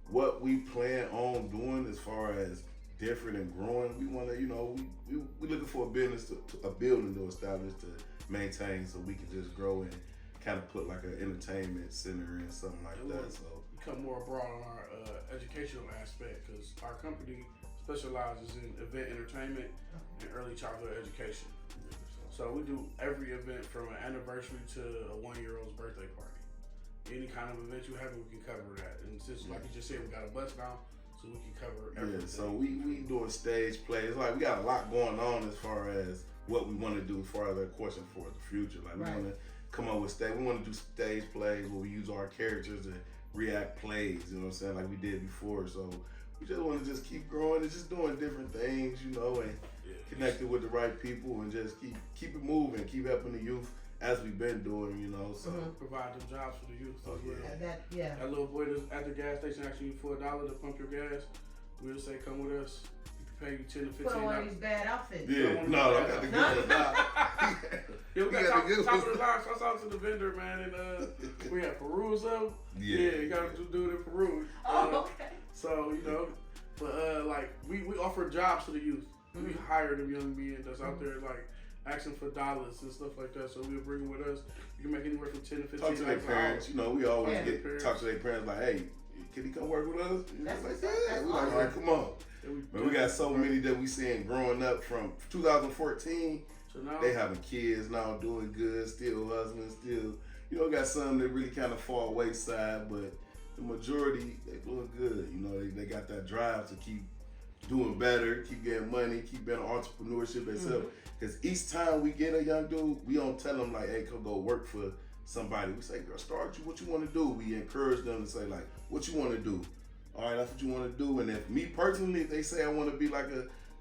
what we plan on doing as far as different and growing, we want to, you know, we looking for a business, a building to establish to maintain, so we can just grow and kind of put like an entertainment center and something like that. So become more broad on our educational aspect, because our company specializes in event entertainment and early childhood education. So we do every event from an anniversary to a 1-year-old's birthday party. Any kind of event you have, we can cover that. And since, like you just said, we got a bus now, so we can cover everything. Yeah, so we doing stage plays. Like, we got a lot going on as far as what we want to do as far as our question for the future. Like, we want to come up with stage. We want to do stage plays where we use our characters to react plays. You know what I'm saying? Like we did before. So we just want to just keep growing and just doing different things, you know, and connected with the right people and just keep it moving, keep helping the youth as we've been doing, you know. So provide them jobs for the youth. That little boy that's at the gas station asking you for $1 to pump your gas, we'll say, come with us. We can pay you $10 to $15. put on one of these bad outfits. Yeah, no, I got the good one. Yeah, we got top of the line. So I talked to the vendor, man, and we had Peru, so you got to do it in Peru. Okay. So, you know, but like we offer jobs to the youth. We hire them young men that's out there like asking for dollars and stuff like that. So we'll bring them with us. You can make anywhere from $10 to $15. Talk to their parents. You know, we always talk to their parents like, hey, can he come work with us? That's like, that's we like, all right, come on. But we got so many that we seeing growing up from 2014. So now they having kids now, doing good, still hustling, still, you know, got some that really kind of fall wayside, but the majority, they doing good. You know, they got that drive to keep doing better, keep getting money, keep being entrepreneurship themselves. Because each time we get a young dude, we don't tell them like, hey, come go work for somebody. We say, girl, start you what you want to do. We encourage them to say like, what you want to do. All right, that's what you want to do. And if me personally, if they say I want to be like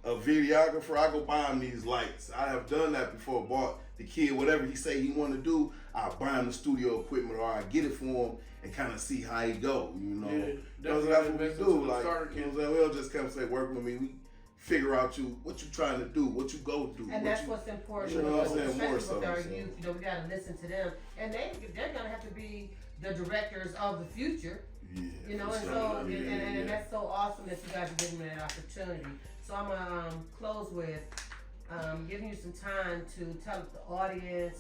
a videographer, I go buy him these lights. I have done that before. Bought the kid whatever he say he want to do. I buy him the studio equipment, or I get it for him and kind of see how he go. You know, that's what we do. Like, you know what I'm saying? We don't just come say work with me. We figure out what you trying to do, what you go do. And that's what's important. You know what I'm saying? Especially More with so. our youth, you know, we gotta listen to them, and they're gonna have to be the directors of the future. Yeah, you know, and so and that's so awesome that you guys are giving me that opportunity. So I'm gonna close with giving you some time to tell the audience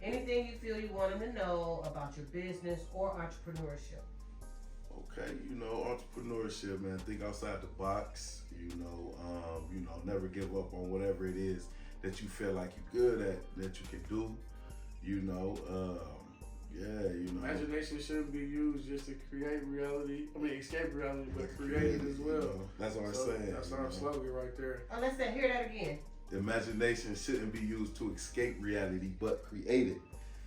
anything you feel you want them to know about your business or entrepreneurship. Okay, you know, entrepreneurship, man. Think outside the box. You know, never give up on whatever it is that you feel like you're good at, that you can do. You know, imagination shouldn't be used just to create reality. I mean, escape reality, but create it as well. You know, that's what I'm saying. That's our slogan right there. Oh, let's hear that again. Imagination shouldn't be used to escape reality, but create it.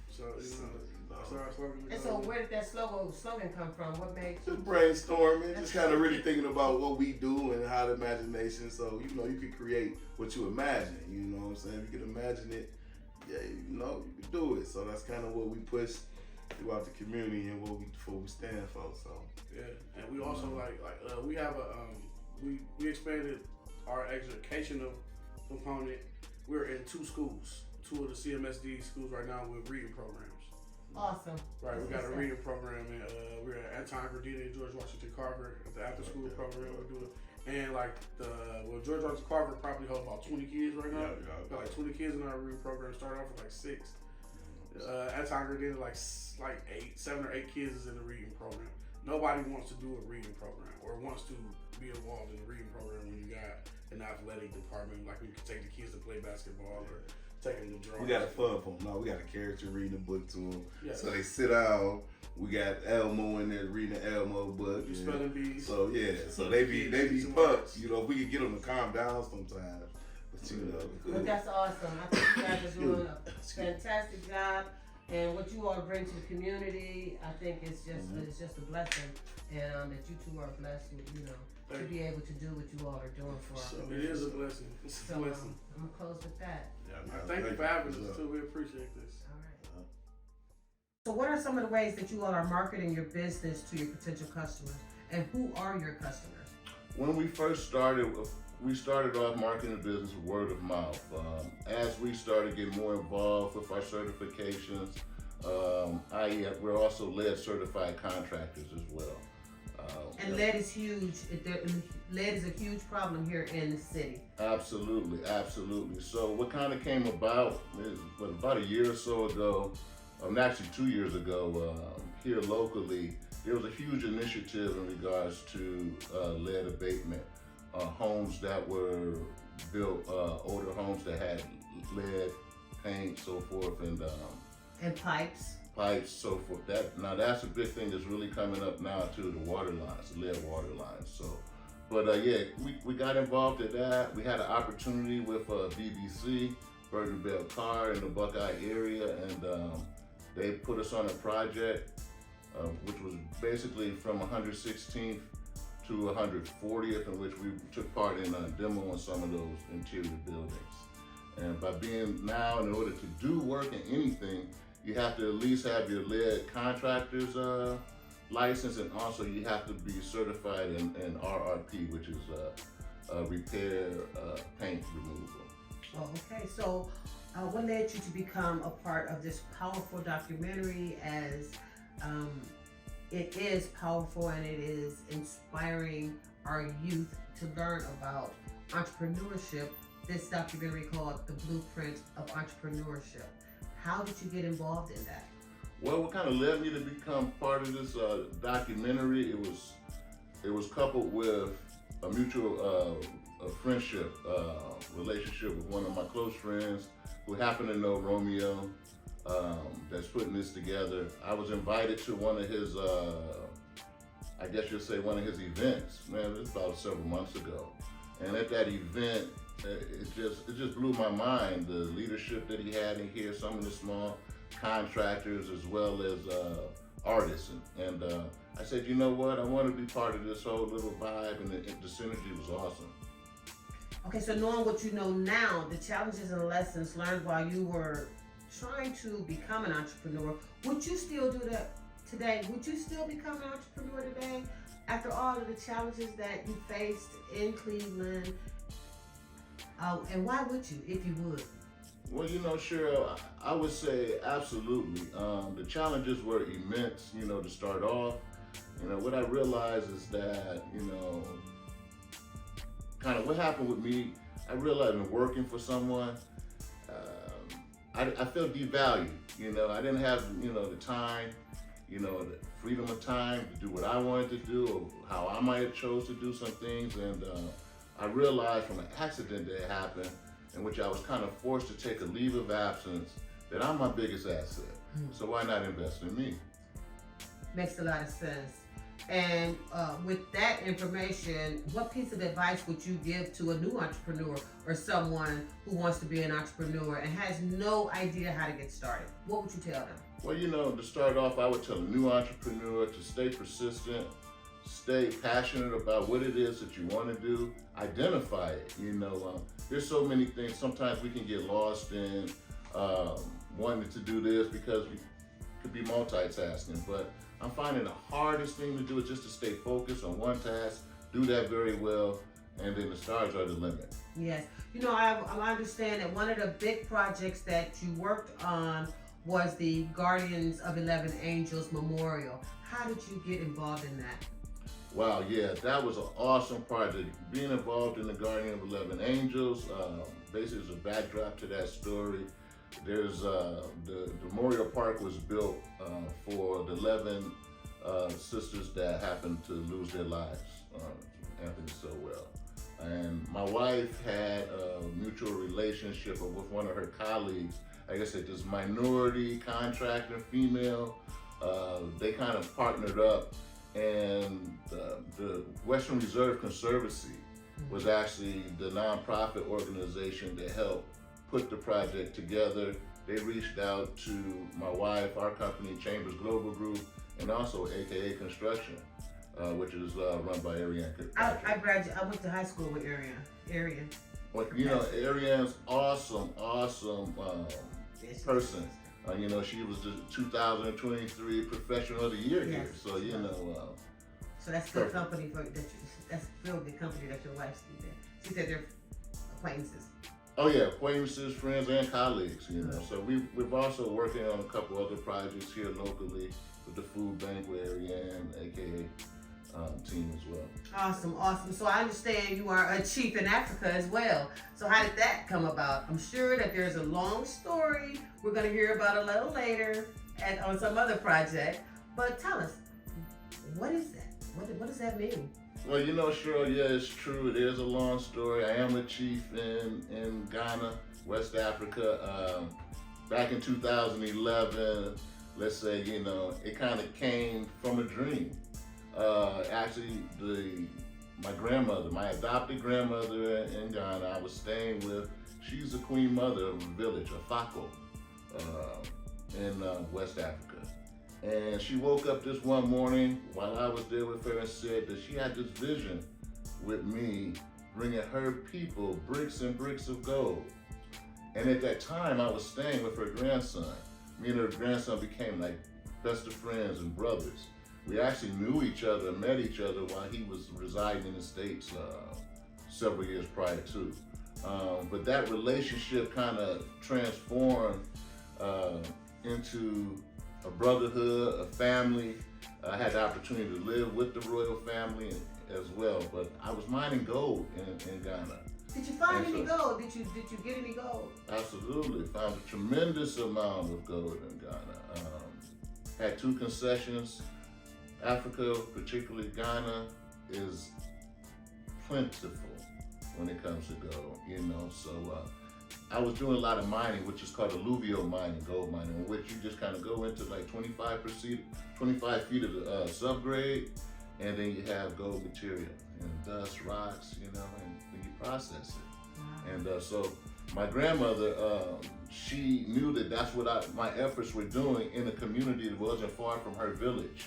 So, that's our slogan. And so, where did that slogan come from? What made you? Just brainstorming, just kind of really thinking about what we do and how the imagination. So, you know, you can create what you imagine. You know what I'm saying? If you can imagine it, you know, you can do it. So that's kind of what we push throughout the community and what we stand for. So and we also we have we expanded our educational component. We're in 2 schools, 2 of the CMSD schools right now with reading programs. Awesome. Right, we got a reading program, and we're at Anton Gardiner and George Washington Carver at the after school program we're doing. And like George Washington Carver probably holds about 20 kids right now. Got like 20 kids in our reading program. Started off with like 6. Anton Gardiner like 7 or 8 kids is in the reading program. Nobody wants to do a reading program or wants to be involved in the reading program when you got an athletic department. Like we could take the kids to play basketball or take them to drawing. We got a fun for them. No, we got a character reading the book to them. Yeah. So they sit down. We got Elmo in there reading the Elmo book. You spelling bees. So yeah, so they be pumped. You know, if we could get them to calm down sometimes. But you know. But that's awesome. I think you guys are doing a fantastic job. And what you all bring to the community, I think it's just a blessing. And that you two are blessed with, to be able to do what you all are doing for us. So it is a blessing. It's a blessing. I'm going to close with that. Yeah, thank you for having us too. We appreciate this. All right. So what are some of the ways that you all are marketing your business to your potential customers? And who are your customers? When we first started, we started off marketing the business with word of mouth. As we started getting more involved with our certifications, we're also lead certified contractors as well. And lead is huge. Lead is a huge problem here in the city. Absolutely. So what kind of came about is about a year or so ago, actually 2 years ago, here locally, there was a huge initiative in regards to lead abatement. Homes that were built, older homes that had lead, paint, so forth, and pipes, so forth. That's a big thing that's really coming up now too. The water lines, the lead water lines. So, but we got involved in that. We had an opportunity with BBC, Burger Bell Car in the Buckeye area, and they put us on a project, which was basically from 116th to 140th, in which we took part in a demo on some of those interior buildings. And by being now, in order to do work in anything, you have to at least have your lead contractor's license, and also you have to be certified in RRP, which is repair paint removal. Oh, okay. So what led you to become a part of this powerful documentary, as it is powerful and it is inspiring our youth to learn about entrepreneurship? This documentary called The Blueprint of Entrepreneurship. How did you get involved in that? Well, what kind of led me to become part of this documentary, it was coupled with a mutual friendship relationship with one of my close friends who happened to know Romeo, that's putting this together. I was invited to one of his, I guess you'll say one of his events. Man, it was about several months ago. And at that event, it just blew my mind, the leadership that he had in here, some of the small contractors as well as artists. And I said, you know what, I want to be part of this whole little vibe, and the synergy was awesome. Okay, so knowing what you know now, the challenges and lessons learned while you were trying to become an entrepreneur, would you still do that today? Would you still become an entrepreneur today after all of the challenges that you faced in Cleveland? And why would you, if you would? Well, Cheryl, I would say absolutely. The challenges were immense, to start off. What I realized is that, kind of what happened with me, I realized in working for someone, I felt devalued. I didn't have, the time, the freedom of time to do what I wanted to do, or how I might have chose to do some things. And I realized from an accident that happened, in which I was kind of forced to take a leave of absence, that I'm my biggest asset. So why not invest in me? Makes a lot of sense. And with that information, what piece of advice would you give to a new entrepreneur or someone who wants to be an entrepreneur and has no idea how to get started? What would you tell them? Well, to start off, I would tell a new entrepreneur to stay persistent, stay passionate about what it is that you want to do, identify it. There's so many things. Sometimes we can get lost in wanting to do this because we could be multitasking, but I'm finding the hardest thing to do is just to stay focused on one task, do that very well, and then the stars are the limit. Yes. I understand that one of the big projects that you worked on was the Guardians of 11 Angels Memorial. How did you get involved in that? Wow, yeah, that was an awesome project. Being involved in the Guardian of 11 Angels, basically is a backdrop to that story. There's the Memorial Park was built for the 11 sisters that happened to lose their lives, Anthony Sowell. And my wife had a mutual relationship with one of her colleagues. Like I said, this minority contractor, female, they kind of partnered up, and the Western Reserve Conservancy was actually the nonprofit organization that helped put the project together. They reached out to my wife, our company, Chambers Global Group, and also AKA Construction, which is run by Ariane. I went to high school with Ariane. Well, you know, Ariane's awesome person. You know, she was the 2023 Professional of the Year here. So, you know. So that's good company that's real good company that your wife's with. She said they're acquaintances. Oh yeah, acquaintances, friends, and colleagues, you know. So we've also working on a couple other projects here locally with the food bank with Ariane, aka team as well. Awesome. So I understand you are a chief in Africa as well. So how did that come about? I'm sure that there's a long story we're going to hear about a little later on some other project. But tell us, what is that? What does that mean? Well, you know, Cheryl, yeah, it's true. It is a long story. I am a chief in Ghana, West Africa. Back in 2011, let's say, you know, it kind of came from a dream. Actually, my grandmother, my adopted grandmother in Ghana, I was staying with. She's the queen mother of a village, a Fako, in West Africa. And she woke up this one morning while I was there with her and said that she had this vision with me bringing her people bricks and bricks of gold. And at that time, I was staying with her grandson. Me and her grandson became like best of friends and brothers. We actually knew each other and met each other while he was residing in the States several years prior to. But that relationship kind of transformed into a brotherhood, a family. I had the opportunity to live with the royal family as well, but I was mining gold in Ghana. Did you find any gold? Did you get any gold? Absolutely, found a tremendous amount of gold in Ghana. Had 2 concessions. Africa, particularly Ghana, is plentiful when it comes to gold, you know, so I was doing a lot of mining, which is called alluvial mining, gold mining, in which you just kind of go into like 25 feet of the subgrade, and then you have gold material and dust, rocks, you know, and then you process it. Wow. And so my grandmother, she knew that that's what my efforts were doing in a community that wasn't far from her village.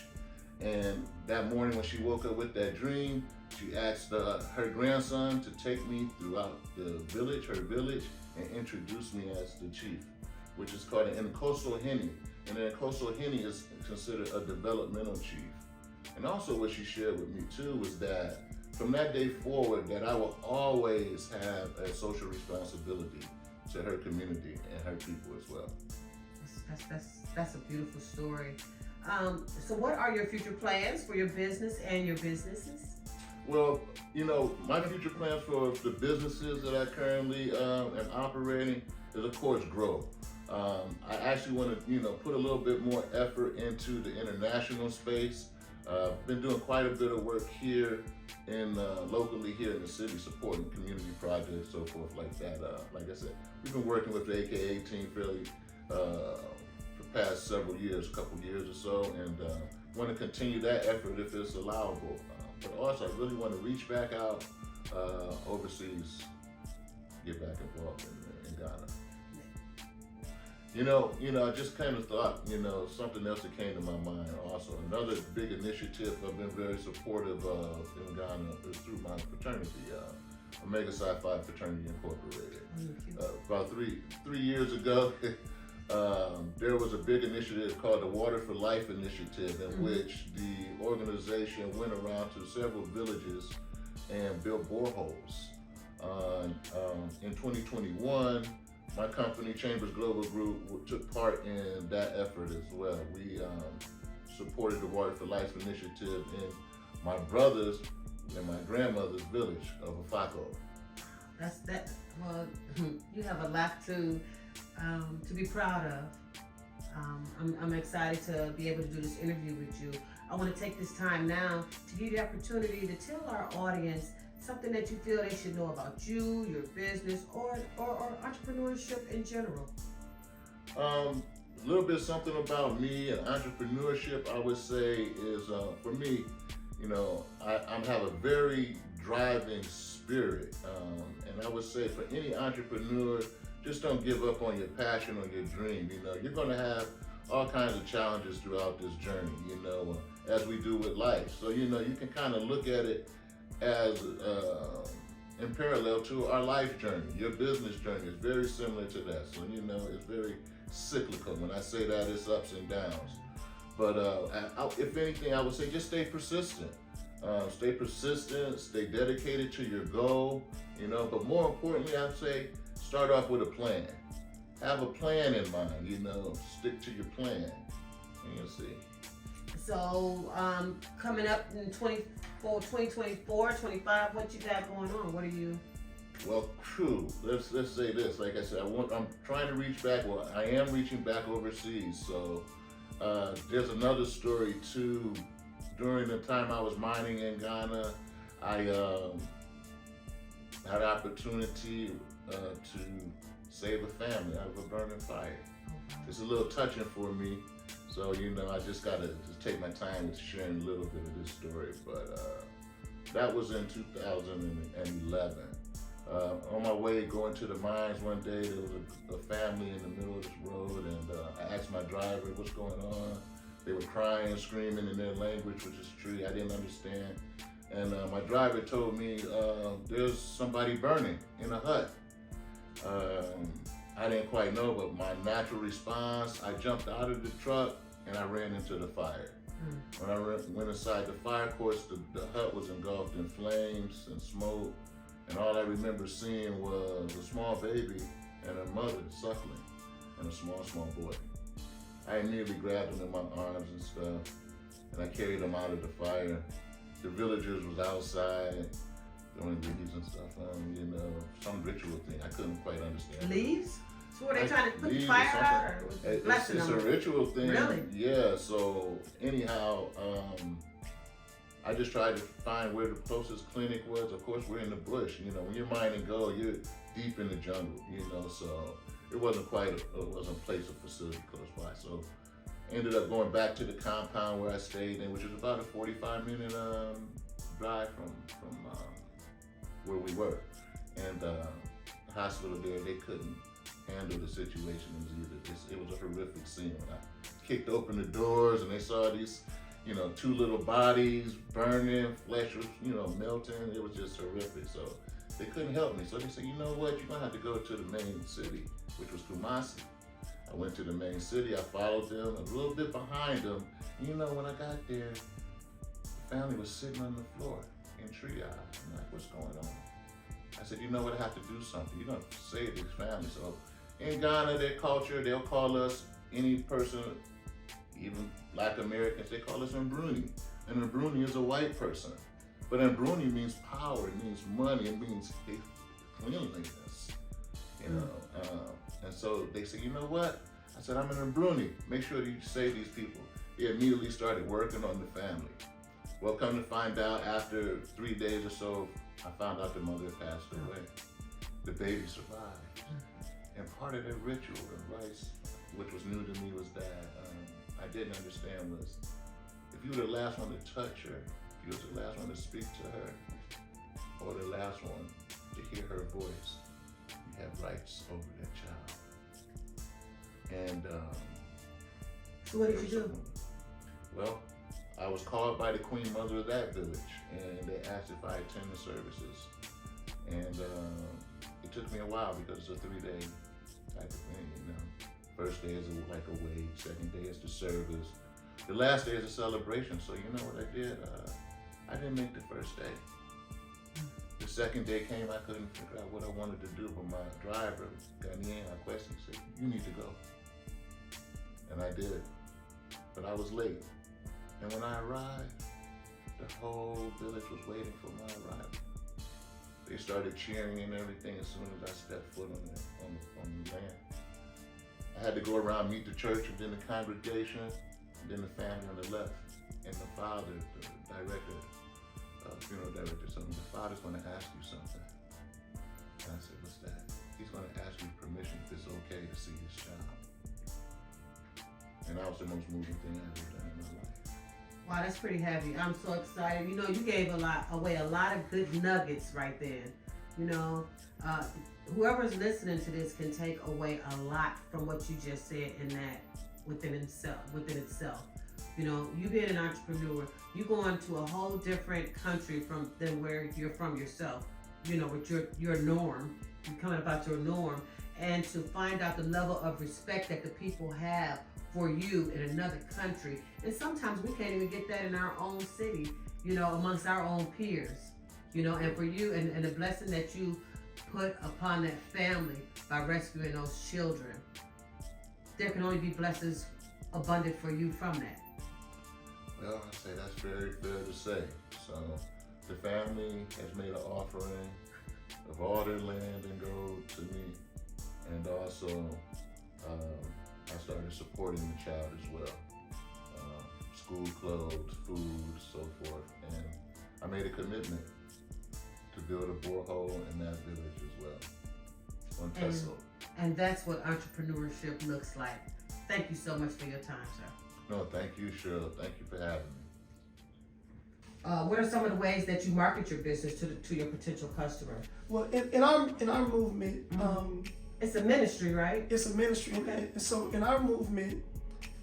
And that morning when she woke up with that dream, she asked her grandson to take me throughout the village, her village, and introduce me as the chief, which is called an Nkoso Hene. And an Nkoso Hene is considered a developmental chief. And also what she shared with me too was that from that day forward, that I will always have a social responsibility to her community and her people as well. That's a beautiful story. So what are your future plans for your business and your businesses? Well, you know, my future plans for the businesses that I currently am operating is, of course, grow. I actually want to, you know, put a little bit more effort into the international space. Been doing quite a bit of work here locally here in the city, supporting community projects, so forth like that. Like I said, we've been working with the AKA team fairly for the past several years, couple years or so, and want to continue that effort if it's allowable. But also, I really want to reach back out overseas, get back involved in Ghana. You know, I just kind of thought, you know, something else that came to my mind also. Another big initiative I've been very supportive of in Ghana is through my fraternity, Omega Psi Phi Fraternity Incorporated. About three years ago, there was a big initiative called the Water for Life Initiative, in which the organization went around to several villages and built boreholes. In 2021, my company, Chambers Global Group, took part in that effort as well. We supported the Water for Life initiative in my brother's and my grandmother's village of Afako. Well, you have a lot to be proud of. I'm excited to be able to do this interview with you. I want to take this time now to give you the opportunity to tell our audience something that you feel they should know about you, your business, or entrepreneurship in general? A little bit something about me and entrepreneurship, I would say, is for me, you know, I have a very driving spirit. And I would say for any entrepreneur, just don't give up on your passion or your dream. You know, you're going to have all kinds of challenges throughout this journey, you know, as we do with life. So, you know, you can kind of look at it as in parallel to our life journey. Your business journey is very similar to that. So, you know, it's very cyclical. When I say that, it's ups and downs. But if anything, I would say just stay persistent. Stay persistent, stay dedicated to your goal, you know, but more importantly, I'd say start off with a plan. Have a plan in mind, you know, stick to your plan, and you'll see. So, coming up in 2024, 25, what you got going on? What are you? Well, true. Let's say this. Like I said, I'm trying to reach back. Well, I am reaching back overseas. So there's another story too. During the time I was mining in Ghana, I had an opportunity to save a family out of a burning fire. It's a little touching for me. So, you know, I just gotta take my time with sharing a little bit of this story. But that was in 2011. On my way going to the mines one day, there was a family in the middle of this road, and I asked my driver, what's going on? They were crying, screaming in their language, which is true. I didn't understand. And my driver told me, there's somebody burning in a hut. I didn't quite know, but my natural response, I jumped out of the truck and I ran into the fire. When I went inside the fire, of course, the hut was engulfed in flames and smoke. And all I remember seeing was a small baby and her mother suckling and a small boy. I immediately grabbed him in my arms and stuff, and I carried him out of the fire. The villagers was outside doing leaves and stuff, you know, some ritual thing. I couldn't quite understand. Leaves? So were they trying to put the fire out, or was it blessing It's them? a ritual thing. Really? Yeah, so anyhow, I just tried to find where the closest clinic was. Of course, we're in the bush. You know, when you're mining gold, you're deep in the jungle, you know, so it wasn't a place or facility close by. So ended up going back to the compound where I stayed in, which was about a 45-minute drive from where we were. And the hospital there, they couldn't handle the situation either. It was a horrific scene. When I kicked open the doors and they saw these, you know, two little bodies burning, flesh was, you know, melting. It was just horrific. So they couldn't help me. So they said, you know what, you're gonna have to go to the main city, which was Kumasi. I went to the main city, I followed them, a little bit behind them. And you know, when I got there, the family was sitting on the floor in triage. I'm like, what's going on? I said, you know what, I have to do something. You're gonna save these families. So in Ghana, their culture, they'll call us, any person, even Black Americans, they call us Mbruni. And Mbruni is a white person. But Mbruni means power, it means money, it means cleanliness, you know. And so they said, you know what? I said, I'm an Mbruni. Make sure that you save these people. They immediately started working on the family. Well, come to find out, after 3 days or so, I found out the mother had passed away. The baby survived. And part of their ritual and rites, which was new to me, was that I didn't understand was, if you were the last one to touch her, if you was the last one to speak to her, or the last one to hear her voice, you have rights over that child. And So what did you do? well, I was called by the queen mother of that village, and they asked if I attend the services. And it took me a while because it's a 3-day type of thing, you know. First day is like a wake, second day is the service. The last day is a celebration. So you know what I did? I didn't make the first day. The second day came, I couldn't figure out what I wanted to do, but my driver, Ghanaian, I questioned, said, you need to go. And I did. But I was late. And when I arrived, the whole village was waiting for my arrival. They started cheering and everything as soon as I stepped foot on the land. I had to go around, meet the church, and then the congregation, and then the family on the left, and the father, the director funeral director told me, the Father's going to ask you something. And I said, what's that? He's going to ask you permission if it's okay to see his child. And that was the most moving thing I've ever done in my life. Wow, that's pretty heavy. I'm so excited. You know, you gave away a lot of good nuggets right there. You know, whoever's listening to this can take away a lot from what you just said in that within itself. You know, you being an entrepreneur, you going to a whole different country than where you're from yourself. You know, with your norm, you're coming about your norm, and to find out the level of respect that the people have for you in another country. And sometimes we can't even get that in our own city, you know, amongst our own peers, you know, and for you and the blessing that you put upon that family by rescuing those children, there can only be blessings abundant for you from that. Well, I say that's very fair to say. So the family has made an offering of all their land and gold to me, and also I started supporting the child as well. School clothes, food, so forth. And I made a commitment to build a borehole in that village as well, on Tussle. And that's what entrepreneurship looks like. Thank you so much for your time, sir. No, thank you, Cheryl. Thank you for having me. What are some of the ways that you market your business to your potential customer? Well, in our movement, It's a ministry, right? it's a ministry, Okay. and so in our movement,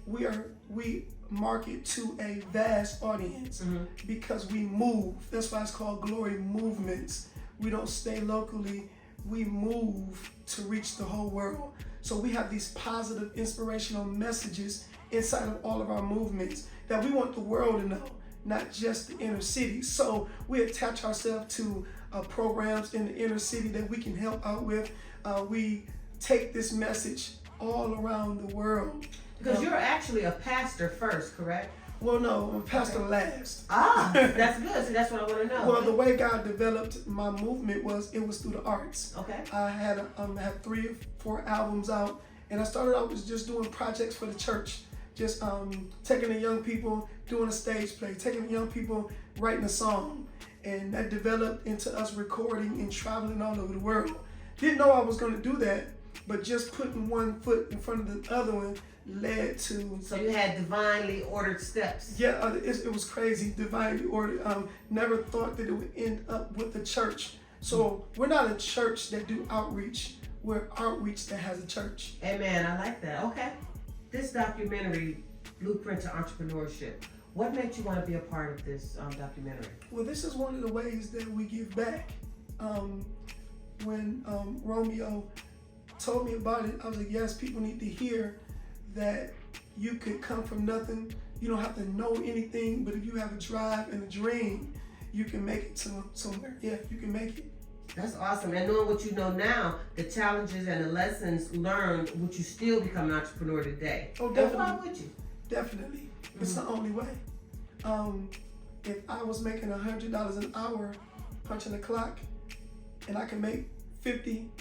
we market to a vast audience because we move. That's why it's called Glory Movements. We don't stay locally. We move to reach the whole world. So we have these positive, inspirational messages inside of all of our movements that we want the world to know, not just the inner city. So we attach ourselves to programs in the inner city that we can help out with. We take this message all around the world. Because you're actually a pastor first, correct? Well, no, I'm pastor last. Ah, that's good. See, that's what I want to know. Well, the way God developed my movement was through the arts. Okay. I had 3 or 4 albums out, and I started out with just doing projects for the church, just taking the young people, doing a stage play, taking the young people, writing a song, and that developed into us recording and traveling all over the world. Didn't know I was going to do that, but just putting one foot in front of the other one led to. So you had divinely ordered steps. Yeah, it was crazy, divinely ordered. Never thought that it would end up with the church. So we're not a church that do outreach. We're outreach that has a church. Amen. I like that. Okay. This documentary, Blueprint to Entrepreneurship, what made you want to be a part of this documentary? Well, this is one of the ways that we give back. When Romeo told me about it, I was like, yes, people need to hear that you could come from nothing. You don't have to know anything, but if you have a drive and a dream, you can make it to somewhere. Yeah, you can make it. That's awesome. And knowing what you know now, the challenges and the lessons learned, would you still become an entrepreneur today? Oh, And definitely. why would you? Definitely. It's the only way. If I was making $100 an hour punching the clock and I can make 50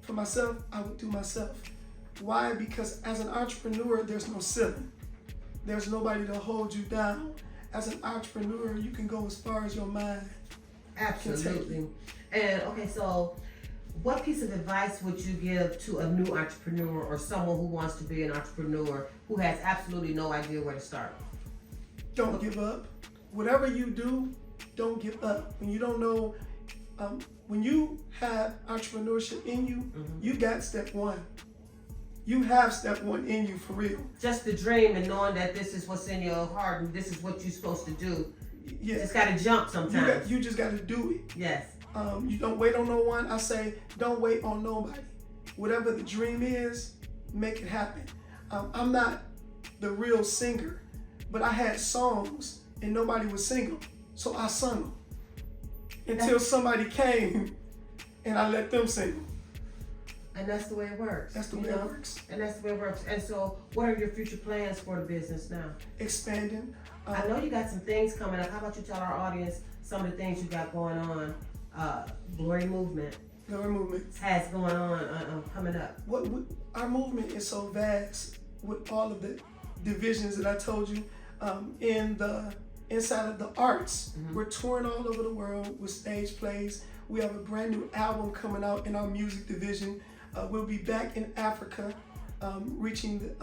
for myself, I would do myself. Why? Because as an entrepreneur, there's no ceiling. There's nobody to hold you down. As an entrepreneur, you can go as far as your mind. Absolutely. And okay, so what piece of advice would you give to a new entrepreneur or someone who wants to be an entrepreneur who has absolutely no idea where to start? Don't give up. Whatever you do, don't give up. When you don't know, when you have entrepreneurship in you, you got step 1. You have step 1 in you for real. Just the dream and knowing that this is what's in your heart and this is what you're supposed to do. Yeah. Just got to jump sometimes. You just got to do it. Yes. You don't wait on no one. I say, don't wait on nobody. Whatever the dream is, make it happen. I'm not the real singer, but I had songs and nobody would sing them. So I sung them until somebody came and I let them sing them. And that's the way it works. That's the way it works. And that's the way it works. And so what are your future plans for the business now? Expanding. I know you got some things coming up. How about you tell our audience some of the things you got going on? Glory Movement Glory Movement has going on coming up. Our movement is so vast with all of the divisions that I told you. In the inside of the arts. We're touring all over the world with stage plays. We have a brand new album coming out in our music division. We'll be back in Africa, reaching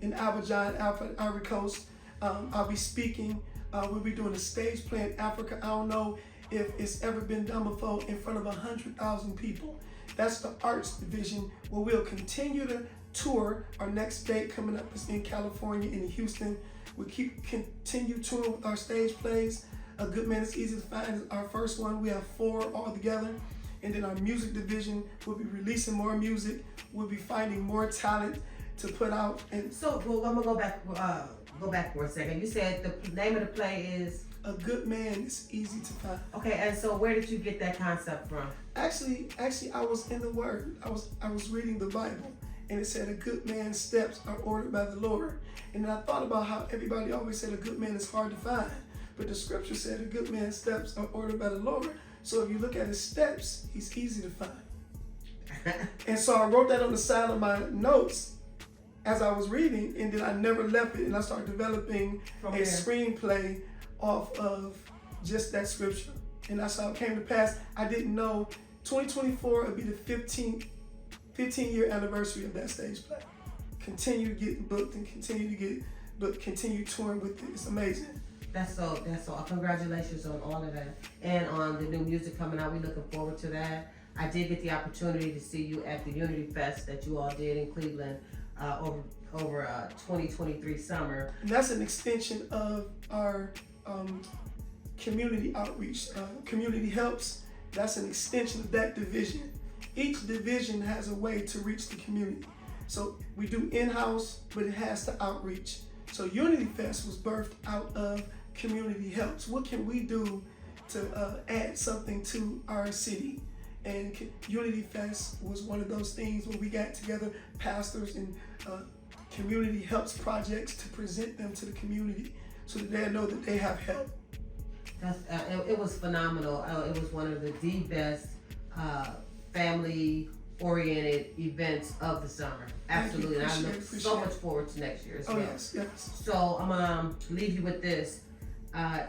in Abidjan, Ivory Coast. I'll be speaking. We'll be doing a stage play in Africa. I don't know if it's ever been done before in front of 100,000 people. That's the arts division, where we'll continue to tour. Our next date coming up is in California, in Houston. We'll continue touring with our stage plays. A Good Man Is Easy to Find is our first one. We have 4 all together. And then our music division will be releasing more music. We'll be finding more talent to put out. And So well, I'm gonna go back for a second. You said the name of the play is A Good Man Is Easy to Find. okay. And so where did you get that concept from? Actually, I was in the Word. I was reading the Bible, and it said a good man's steps are ordered by the Lord. And then I thought about how everybody always said a good man is hard to find, but the scripture said a good man's steps are ordered by the Lord. So if you look at his steps, he's easy to find. And so I wrote that on the side of my notes as I was reading, and then I never left it, and I started developing From a there. screenplay off of just that scripture. And that's how it came to pass. I didn't know 2024 would be the 15-year anniversary of that stage play. Continue to get booked and continue to get booked, continue touring with it. It's amazing. That's so. Congratulations on all of that, and on the new music coming out. We're looking forward to that. I did get the opportunity to see you at the Unity Fest that you all did in Cleveland over 2023 summer. And that's an extension of our community outreach. Community Helps, that's an extension of that division. Each division has a way to reach the community. So we do in-house, but it has to outreach. So Unity Fest was birthed out of Community Helps. What can we do to add something to our city? And Unity Fest was one of those things where we got together pastors and Community Helps projects to present them to the community so that they know that they have help. It was phenomenal. It was one of the best family-oriented events of the summer. Absolutely, and I look so much forward to next year as well. Yes. So I'm gonna leave you with this. I'm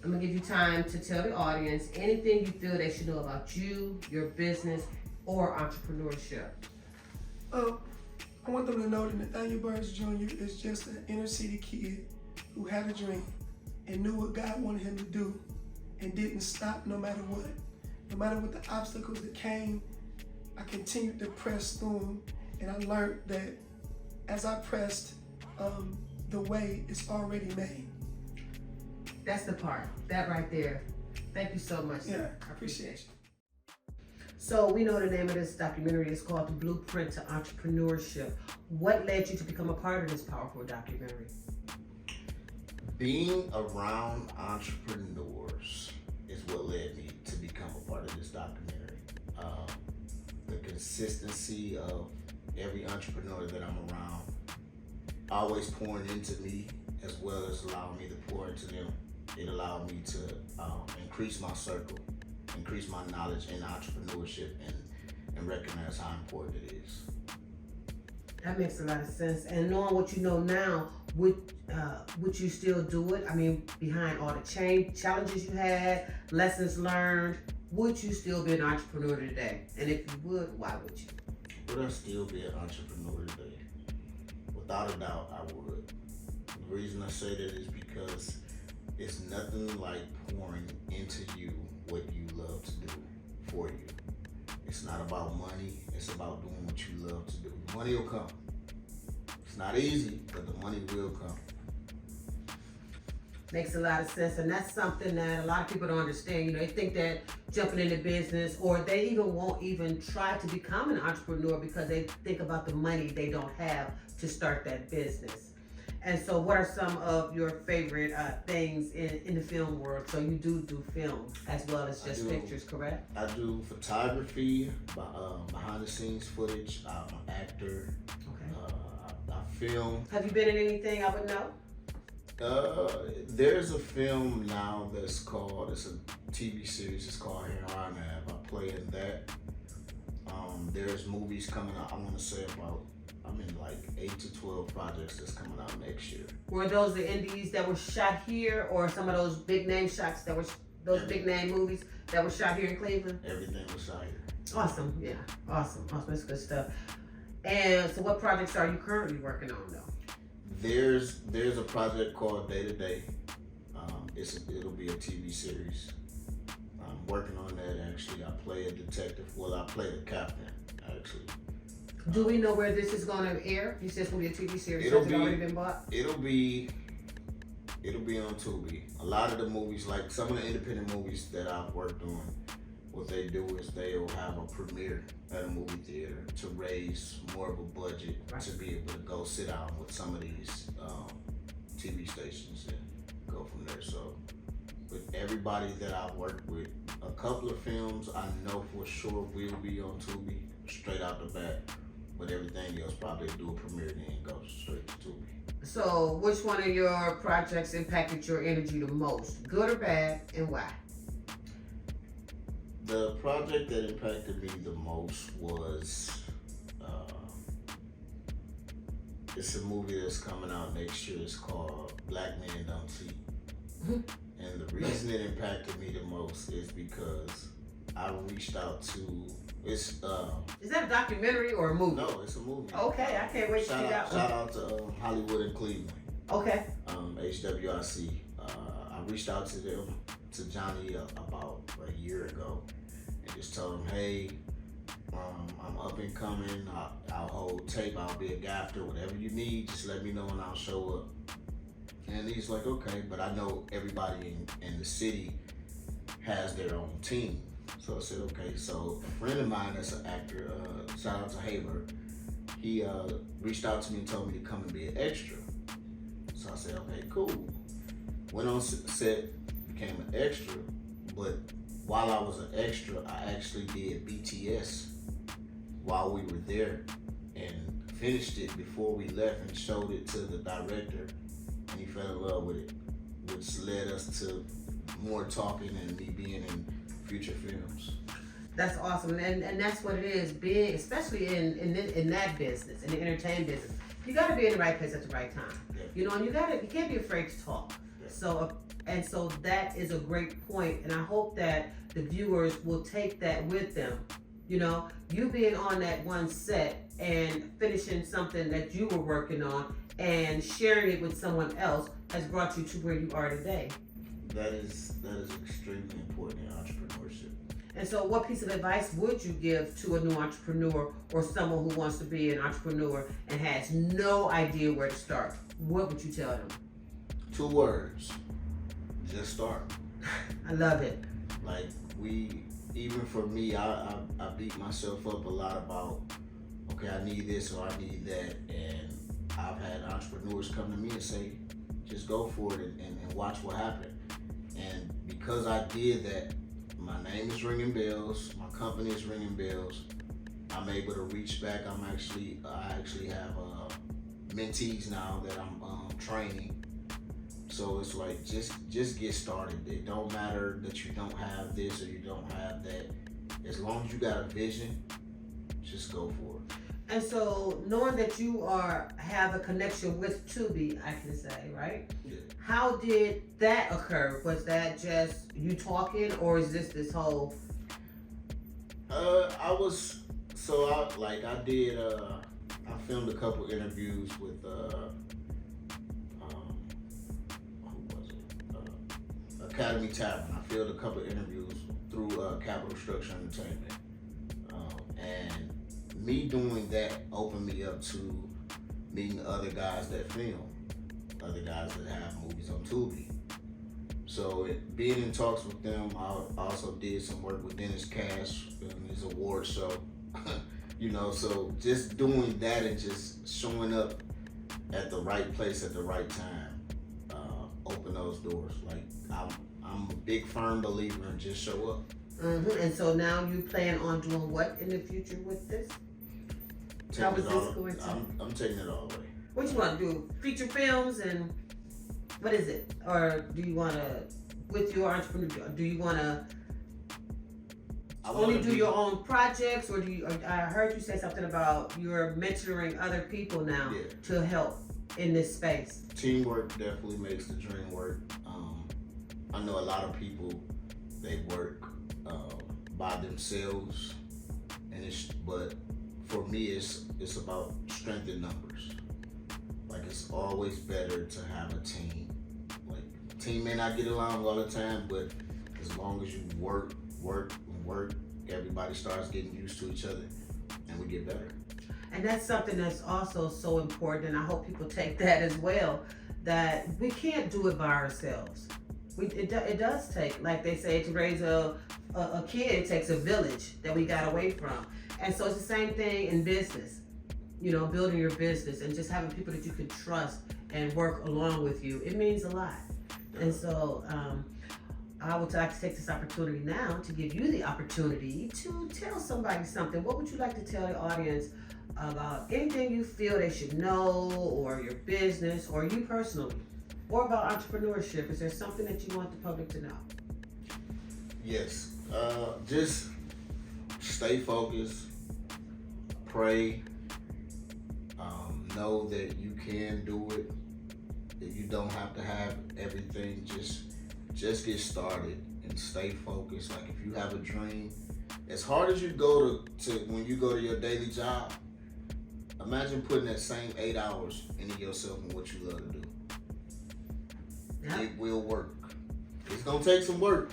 gonna give you time to tell the audience anything you feel they should know about you, your business, or entrepreneurship. I want them to know that Nathaniel Burns Jr. is just an inner city kid who had a dream and knew what God wanted him to do and didn't stop no matter what. No matter what the obstacles that came, I continued to press through them, and I learned that as I pressed, the way is already made. That's the part. That right there. Thank you so much. Yeah, Sir. I appreciate you. So we know the name of this documentary is called The Blueprint to Entrepreneurship. What led you to become a part of this powerful documentary? Being around entrepreneurs is what led me to become a part of this documentary. The consistency of every entrepreneur that I'm around, always pouring into me as well as allowing me to pour into them. It allowed me to increase my circle, increase my knowledge in entrepreneurship, and recognize how important it is. That makes a lot of sense. And knowing what you know now, would you still do it? I mean, behind all the challenges you had, lessons learned, would you still be an entrepreneur today? And if you would, why would you? Would I still be an entrepreneur today? Without a doubt, I would. The reason I say that is because it's nothing like pouring into you what you love to do for you. It's not about money, it's about doing what you love to do. The money will come. It's not easy, but the money will come. Makes a lot of sense, and that's something that a lot of people don't understand. You know, they think that jumping into business, or they even won't even try to become an entrepreneur because they think about the money they don't have to start that business. And so what are some of your favorite things in the film world? So you do film as well as just pictures, correct? I do photography, behind the scenes footage. I'm an actor. Okay. I film. Have you been in anything I would know? There's a film now it's a TV series, it's called Here I Am. I play in that. There's movies coming out, I want to say about I'm in like 8 to 12 projects that's coming out next year. Were those the indies that were shot here, or some of those big name shots that were those big name movies that were shot here in Cleveland? Everything was shot here. Awesome, yeah, awesome. That's good stuff. And so, what projects are you currently working on, though? There's a project called Day to Day. It'll be a TV series. I'm working on that actually. I play a detective. Well, I play the captain actually. Do we know where this is going to air? You said it's going to be a TV series. It'll Has it be- already been bought? It'll be on Tubi. A lot of the movies, like some of the independent movies that I've worked on, what they do is they'll have a premiere at a movie theater to raise more of a budget to be able to go sit down with some of these TV stations and go from there. So with everybody that I've worked with, a couple of films I know for sure will be on Tubi straight out the bat, but everything else probably do a premiere then go straight to Tubi. So, which one of your projects impacted your energy the most, good or bad, and why? The project that impacted me the most was it's a movie that's coming out next year. It's called Black Men Don't Cheat. And the reason it impacted me the most is because I reached out to Is that a documentary or a movie? no, it's a movie. Okay, I can't wait to see that one. Shout out to Hollywood and Cleveland. Okay. HWIC. I reached out to them, to Johnny about a year ago, and just told him, hey, I'm up and coming. I'll hold tape. I'll be a gaffer. Whatever you need, just let me know and I'll show up. And he's like, okay, but I know everybody in the city has their own team. So I said, okay. So a friend of mine that's an actor, shout out to Haber, he reached out to me and told me to come and be an extra. So I said, okay, cool. Went on set, became an extra, but while I was an extra, I actually did BTS while we were there and finished it before we left and showed it to the director, and he fell in love with it, which led us to more talking and me being in future films. That's awesome, and that's what it is. Being, especially in that business, in the entertainment business, you got to be in the right place at the right time. Yeah. You know, and you can't be afraid to talk. Yeah. So that is a great point, and I hope that the viewers will take that with them. You know, you being on that one set and finishing something that you were working on and sharing it with someone else has brought you to where you are today. That is extremely important in entrepreneurship. And so, what piece of advice would you give to a new entrepreneur or someone who wants to be an entrepreneur and has no idea where to start? What would you tell them? 2 words: just start. I love it. Like even for me, I beat myself up a lot about, okay, I need this or I need that, and I've had entrepreneurs come to me and say, just go for it and watch what happens. And because I did that, my name is ringing bells, my company is ringing bells. I'm able to reach back. I actually have mentees now that I'm training. So it's like just get started. It don't matter that you don't have this or you don't have that. As long as you got a vision, just go for it. And so, knowing that you have a connection with Tubi, I can say, right? Yeah. How did that occur? Was that just you talking, or is this whole? I filmed a couple interviews with Academy Tavern. I filmed a couple interviews through Capital Structure Entertainment, and me doing that opened me up to meeting other guys that film, other guys that have movies on Tubi. So being in talks with them, I also did some work with Dennis Cash in his award show. You know, so just doing that and just showing up at the right place at the right time, open those doors. Like I'm a big firm believer in just show up. Mm-hmm. And so now you plan on doing what in the future with this? How is this going to? I'm taking it all the way. What you want to do? Feature films and what is it? Or do you want to, with your entrepreneur, do you want to only do your own projects, or do you? I heard you say something about you're mentoring other people now to help in this space. Teamwork definitely makes the dream work. I know a lot of people, they work by themselves, but for me, it's about strength in numbers. Like, it's always better to have a team. Like, team may not get along all the time, but as long as you work, everybody starts getting used to each other, and we get better. And that's something that's also so important, and I hope people take that as well, that we can't do it by ourselves. It does take, like they say, to raise a kid, it takes a village that we got away from. And so it's the same thing in business, you know, building your business and just having people that you can trust and work along with you. It means a lot. And so I would like to take this opportunity now to give you the opportunity to tell somebody something. What would you like to tell the audience about anything you feel they should know, or your business, or you personally, or about entrepreneurship? Is there something that you want the public to know? Yes, just stay focused, pray, know that you can do it, that you don't have to have everything. Just get started and stay focused. Like, if you have a dream, as hard as you go to when you go to your daily job, imagine putting that same 8 hours into yourself and what you love to do. Yeah. It will work. It's gonna take some work,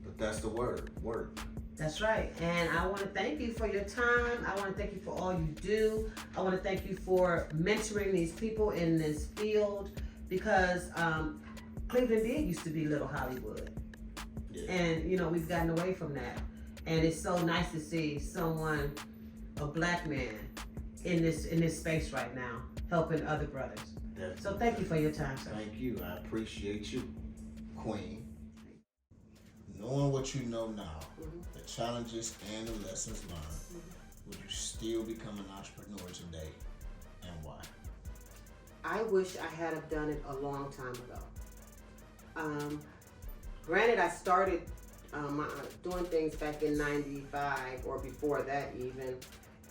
but that's the word, work. That's right. And I want to thank you for your time. I want to thank you for all you do. I want to thank you for mentoring these people in this field, because Cleveland did used to be Little Hollywood. Yeah. And, you know, we've gotten away from that. And it's so nice to see someone, a black man, in this space right now, helping other brothers. Definitely. So thank you for your time, sir. Thank you. I appreciate you, Queen. Knowing what you know now, the challenges and the lessons learned, would you still become an entrepreneur today, and why? I wish I had have done it a long time ago. Granted, I started doing things back in '95 or before that even.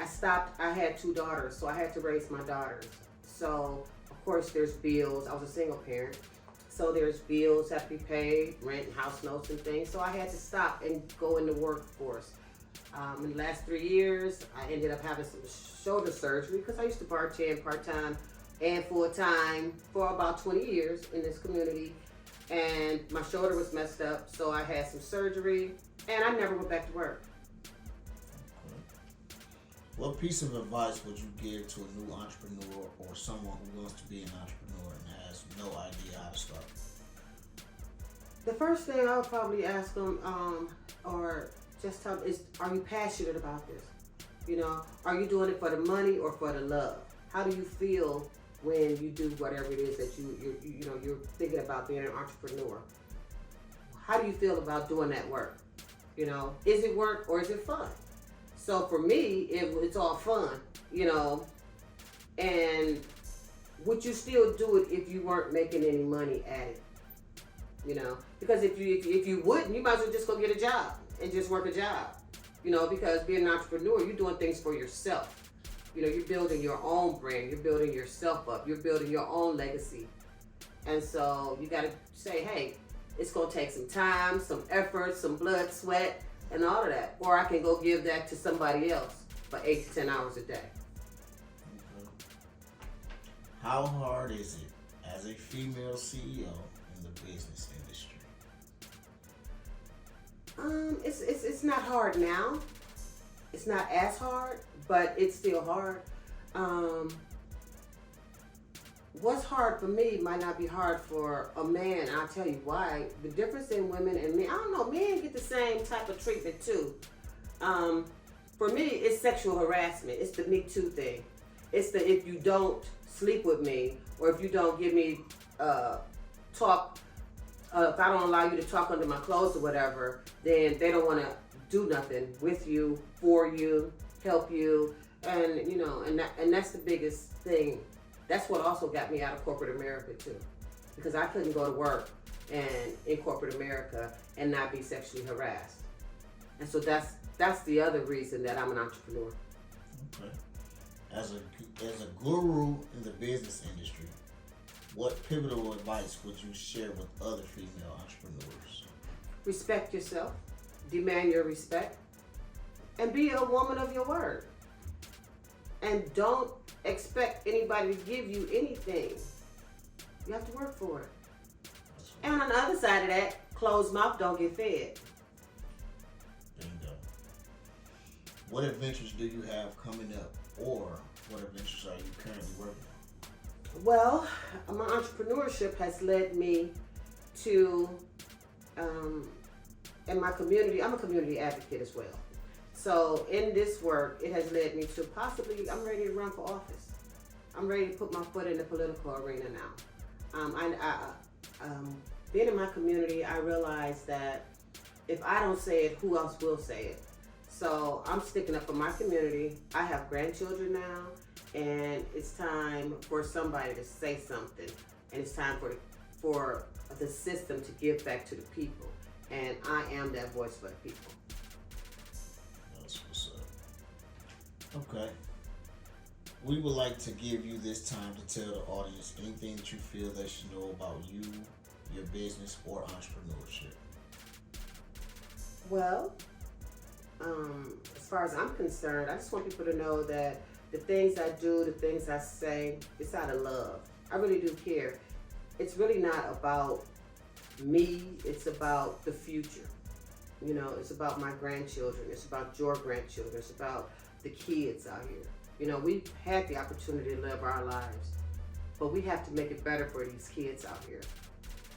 I stopped. I had 2 daughters, so I had to raise my daughters. So of course there's bills. I was a single parent. So there's bills have to be paid, rent, house notes and things. So I had to stop and go in the workforce. In the last 3 years, I ended up having some shoulder surgery because I used to bartend part-time and full-time for about 20 years in this community. And my shoulder was messed up, so I had some surgery, and I never went back to work. What piece of advice would you give to a new entrepreneur or someone who wants to be an entrepreneur and has no idea how to start? The first thing I would probably ask them, or just tell them, is, are you passionate about this? You know, are you doing it for the money or for the love? How do you feel when you do whatever it is that you're thinking about being an entrepreneur? How do you feel about doing that work? You know, is it work or is it fun? So for me, it's all fun, you know, and would you still do it if you weren't making any money at it? You know, because if you wouldn't, you might as well just go get a job and just work a job, you know, because being an entrepreneur, you're doing things for yourself. You know, you're building your own brand, you're building yourself up, you're building your own legacy. And so you got to say, hey, it's going to take some time, some effort, some blood, sweat, and all of that. Or I can go give that to somebody else for 8 to 10 hours a day. Okay. How hard is it as a female CEO in the business industry? It's not hard now. It's not as hard, but it's still hard. What's hard for me might not be hard for a man. I'll tell you why. The difference in women and men, I don't know, men get the same type of treatment too. For me, it's sexual harassment. It's the Me Too thing. It's the if you don't sleep with me, or if you don't give me talk, if I don't allow you to talk under my clothes or whatever, then they don't want to do nothing with you, for you, help you, and you know, and that's the biggest thing. That's what also got me out of corporate America too, because I couldn't go to work and in corporate America and not be sexually harassed. And so that's the other reason that I'm an entrepreneur. Okay. As a guru in the business industry, what pivotal advice would you share with other female entrepreneurs? Respect yourself, demand your respect, and be a woman of your word. And don't expect anybody to give you anything. You have to work for it. And on the other side of that, closed mouth don't get fed. Bingo. What adventures do you have coming up, or what adventures are you currently working on? Well, my entrepreneurship has led me to, in my community, I'm a community advocate as well. So in this work, it has led me to possibly, I'm ready to run for office. I'm ready to put my foot in the political arena now. Being in my community, I realize that if I don't say it, who else will say it? So I'm sticking up for my community. I have grandchildren now, and it's time for somebody to say something. And it's time for the system to give back to the people. And I am that voice for the people. That's what's up. Okay. We would like to give you this time to tell the audience anything that you feel they should know about you, your business, or entrepreneurship. Well, as far as I'm concerned, I just want people to know that the things I do, the things I say, it's out of love. I really do care. It's really not about me, it's about the future. You know, it's about my grandchildren, it's about your grandchildren, it's about the kids out here. You know, we've had the opportunity to live our lives, but we have to make it better for these kids out here.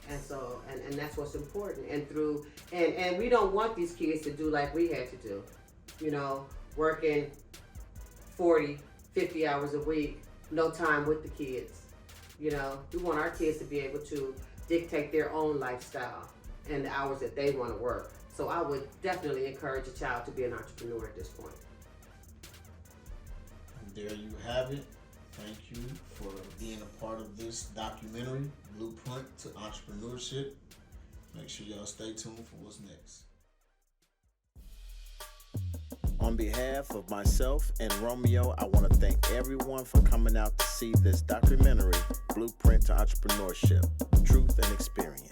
And so, and that's what's important. And we don't want these kids to do like we had to do, you know, working 40, 50 hours a week, no time with the kids. You know, we want our kids to be able to dictate their own lifestyle and the hours that they want to work. So I would definitely encourage a child to be an entrepreneur at this point. There you have it. Thank you for being a part of this documentary, Blueprint to Entrepreneurship. Make sure y'all stay tuned for what's next. On behalf of myself and Romeo, I want to thank everyone for coming out to see this documentary, Blueprint to Entrepreneurship, Truth and Experience.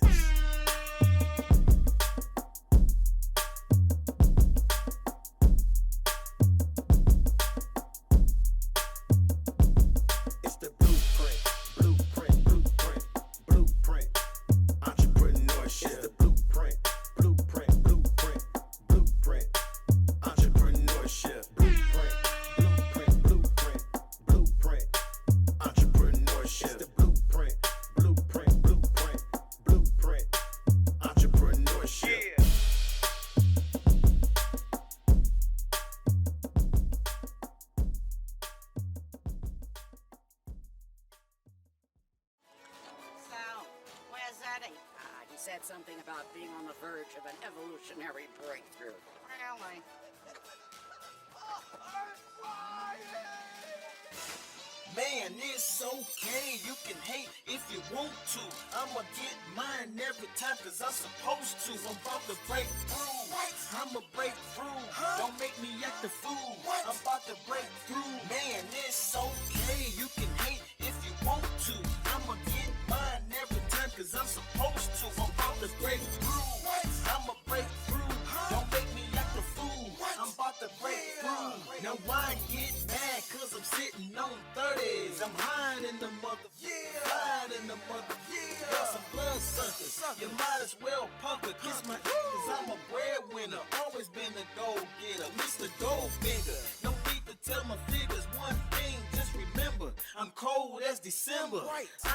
It's the blueprint, entrepreneurship. It's the blueprint, entrepreneurship. Blueprint, entrepreneurship. It's the blueprint, entrepreneurship. Yeah. So, where's Eddie? He said something about being on the verge of an evolutionary breakthrough. Really? Man, it's okay, you can hate if you want to. I'ma get mine every time cause I'm supposed to. I'm about to break through. I'ma break through. Don't make me act a fool. I'm about to break through. Man, it's okay, you can hate if you want to. I'ma get mine every time cause I'm supposed to. I'm about to break through. I'ma break through. Don't make me act a fool. I'm about to break through. Now why get mad cause I'm sitting on 30s. I'm high in the mother, high in the mother. Got some blood suckers, you might as well pump it. Kiss my cause I'm a breadwinner. Always been a go-getter, Mr. Goldfinger. No need to tell my figures one thing, just remember, I'm cold as December.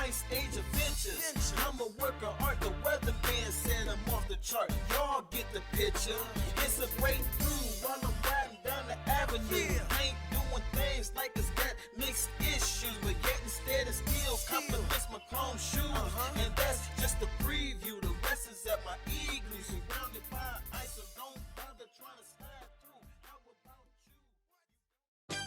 Ice Age Adventures, I'm a work of art. The weatherman said I'm off the chart. Y'all get the picture. It's a breakthrough while I'm riding down the avenue. I ain't doing things like it's got mixed issues, but yet instead it still compliments my chrome shoes. And that's just a preview. The rest is at my igloo, surrounded by ice, so don't bother trying to slide through. How about you?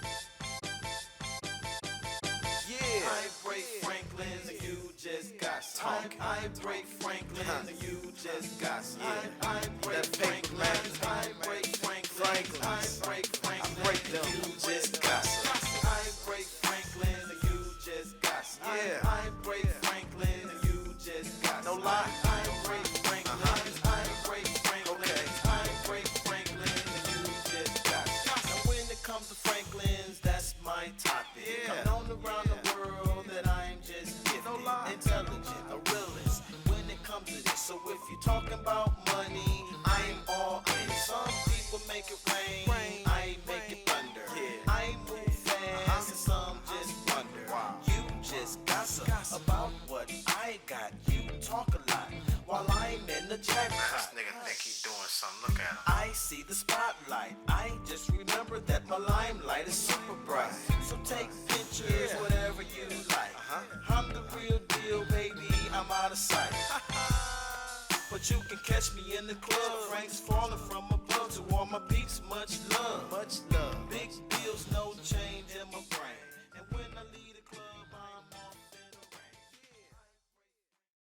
Yeah, I break Franklin's, you just got to. talking. I break Franklin, you just got I break Franklin, I break Franklin, I break Franklin, I break them, you just got I break Franklin, you just got I break Franklin, you just got no lie. I break Franklin, I break Franklin, I break Franklin, you just got now when it comes to Franklins, that's my topic. I'm known around the world that I'm just gifted, intelligent, a realist when it comes to this. So if you're talking about money, I'm all in. Some people make it rain, I make it thunder. I move fast and some just wonder. You just gossip about what I got. You talk a lot while I'm in the jackpot. This nigga think he doing something. Look at him. I see the spotlight. I just remember that my limelight is super bright. So take pictures, whatever you like. I'm the real deal, baby. I'm out of sight. But you can catch me in the club. Frank's falling from above. To all my peeps, much love. Much love. Big deals, no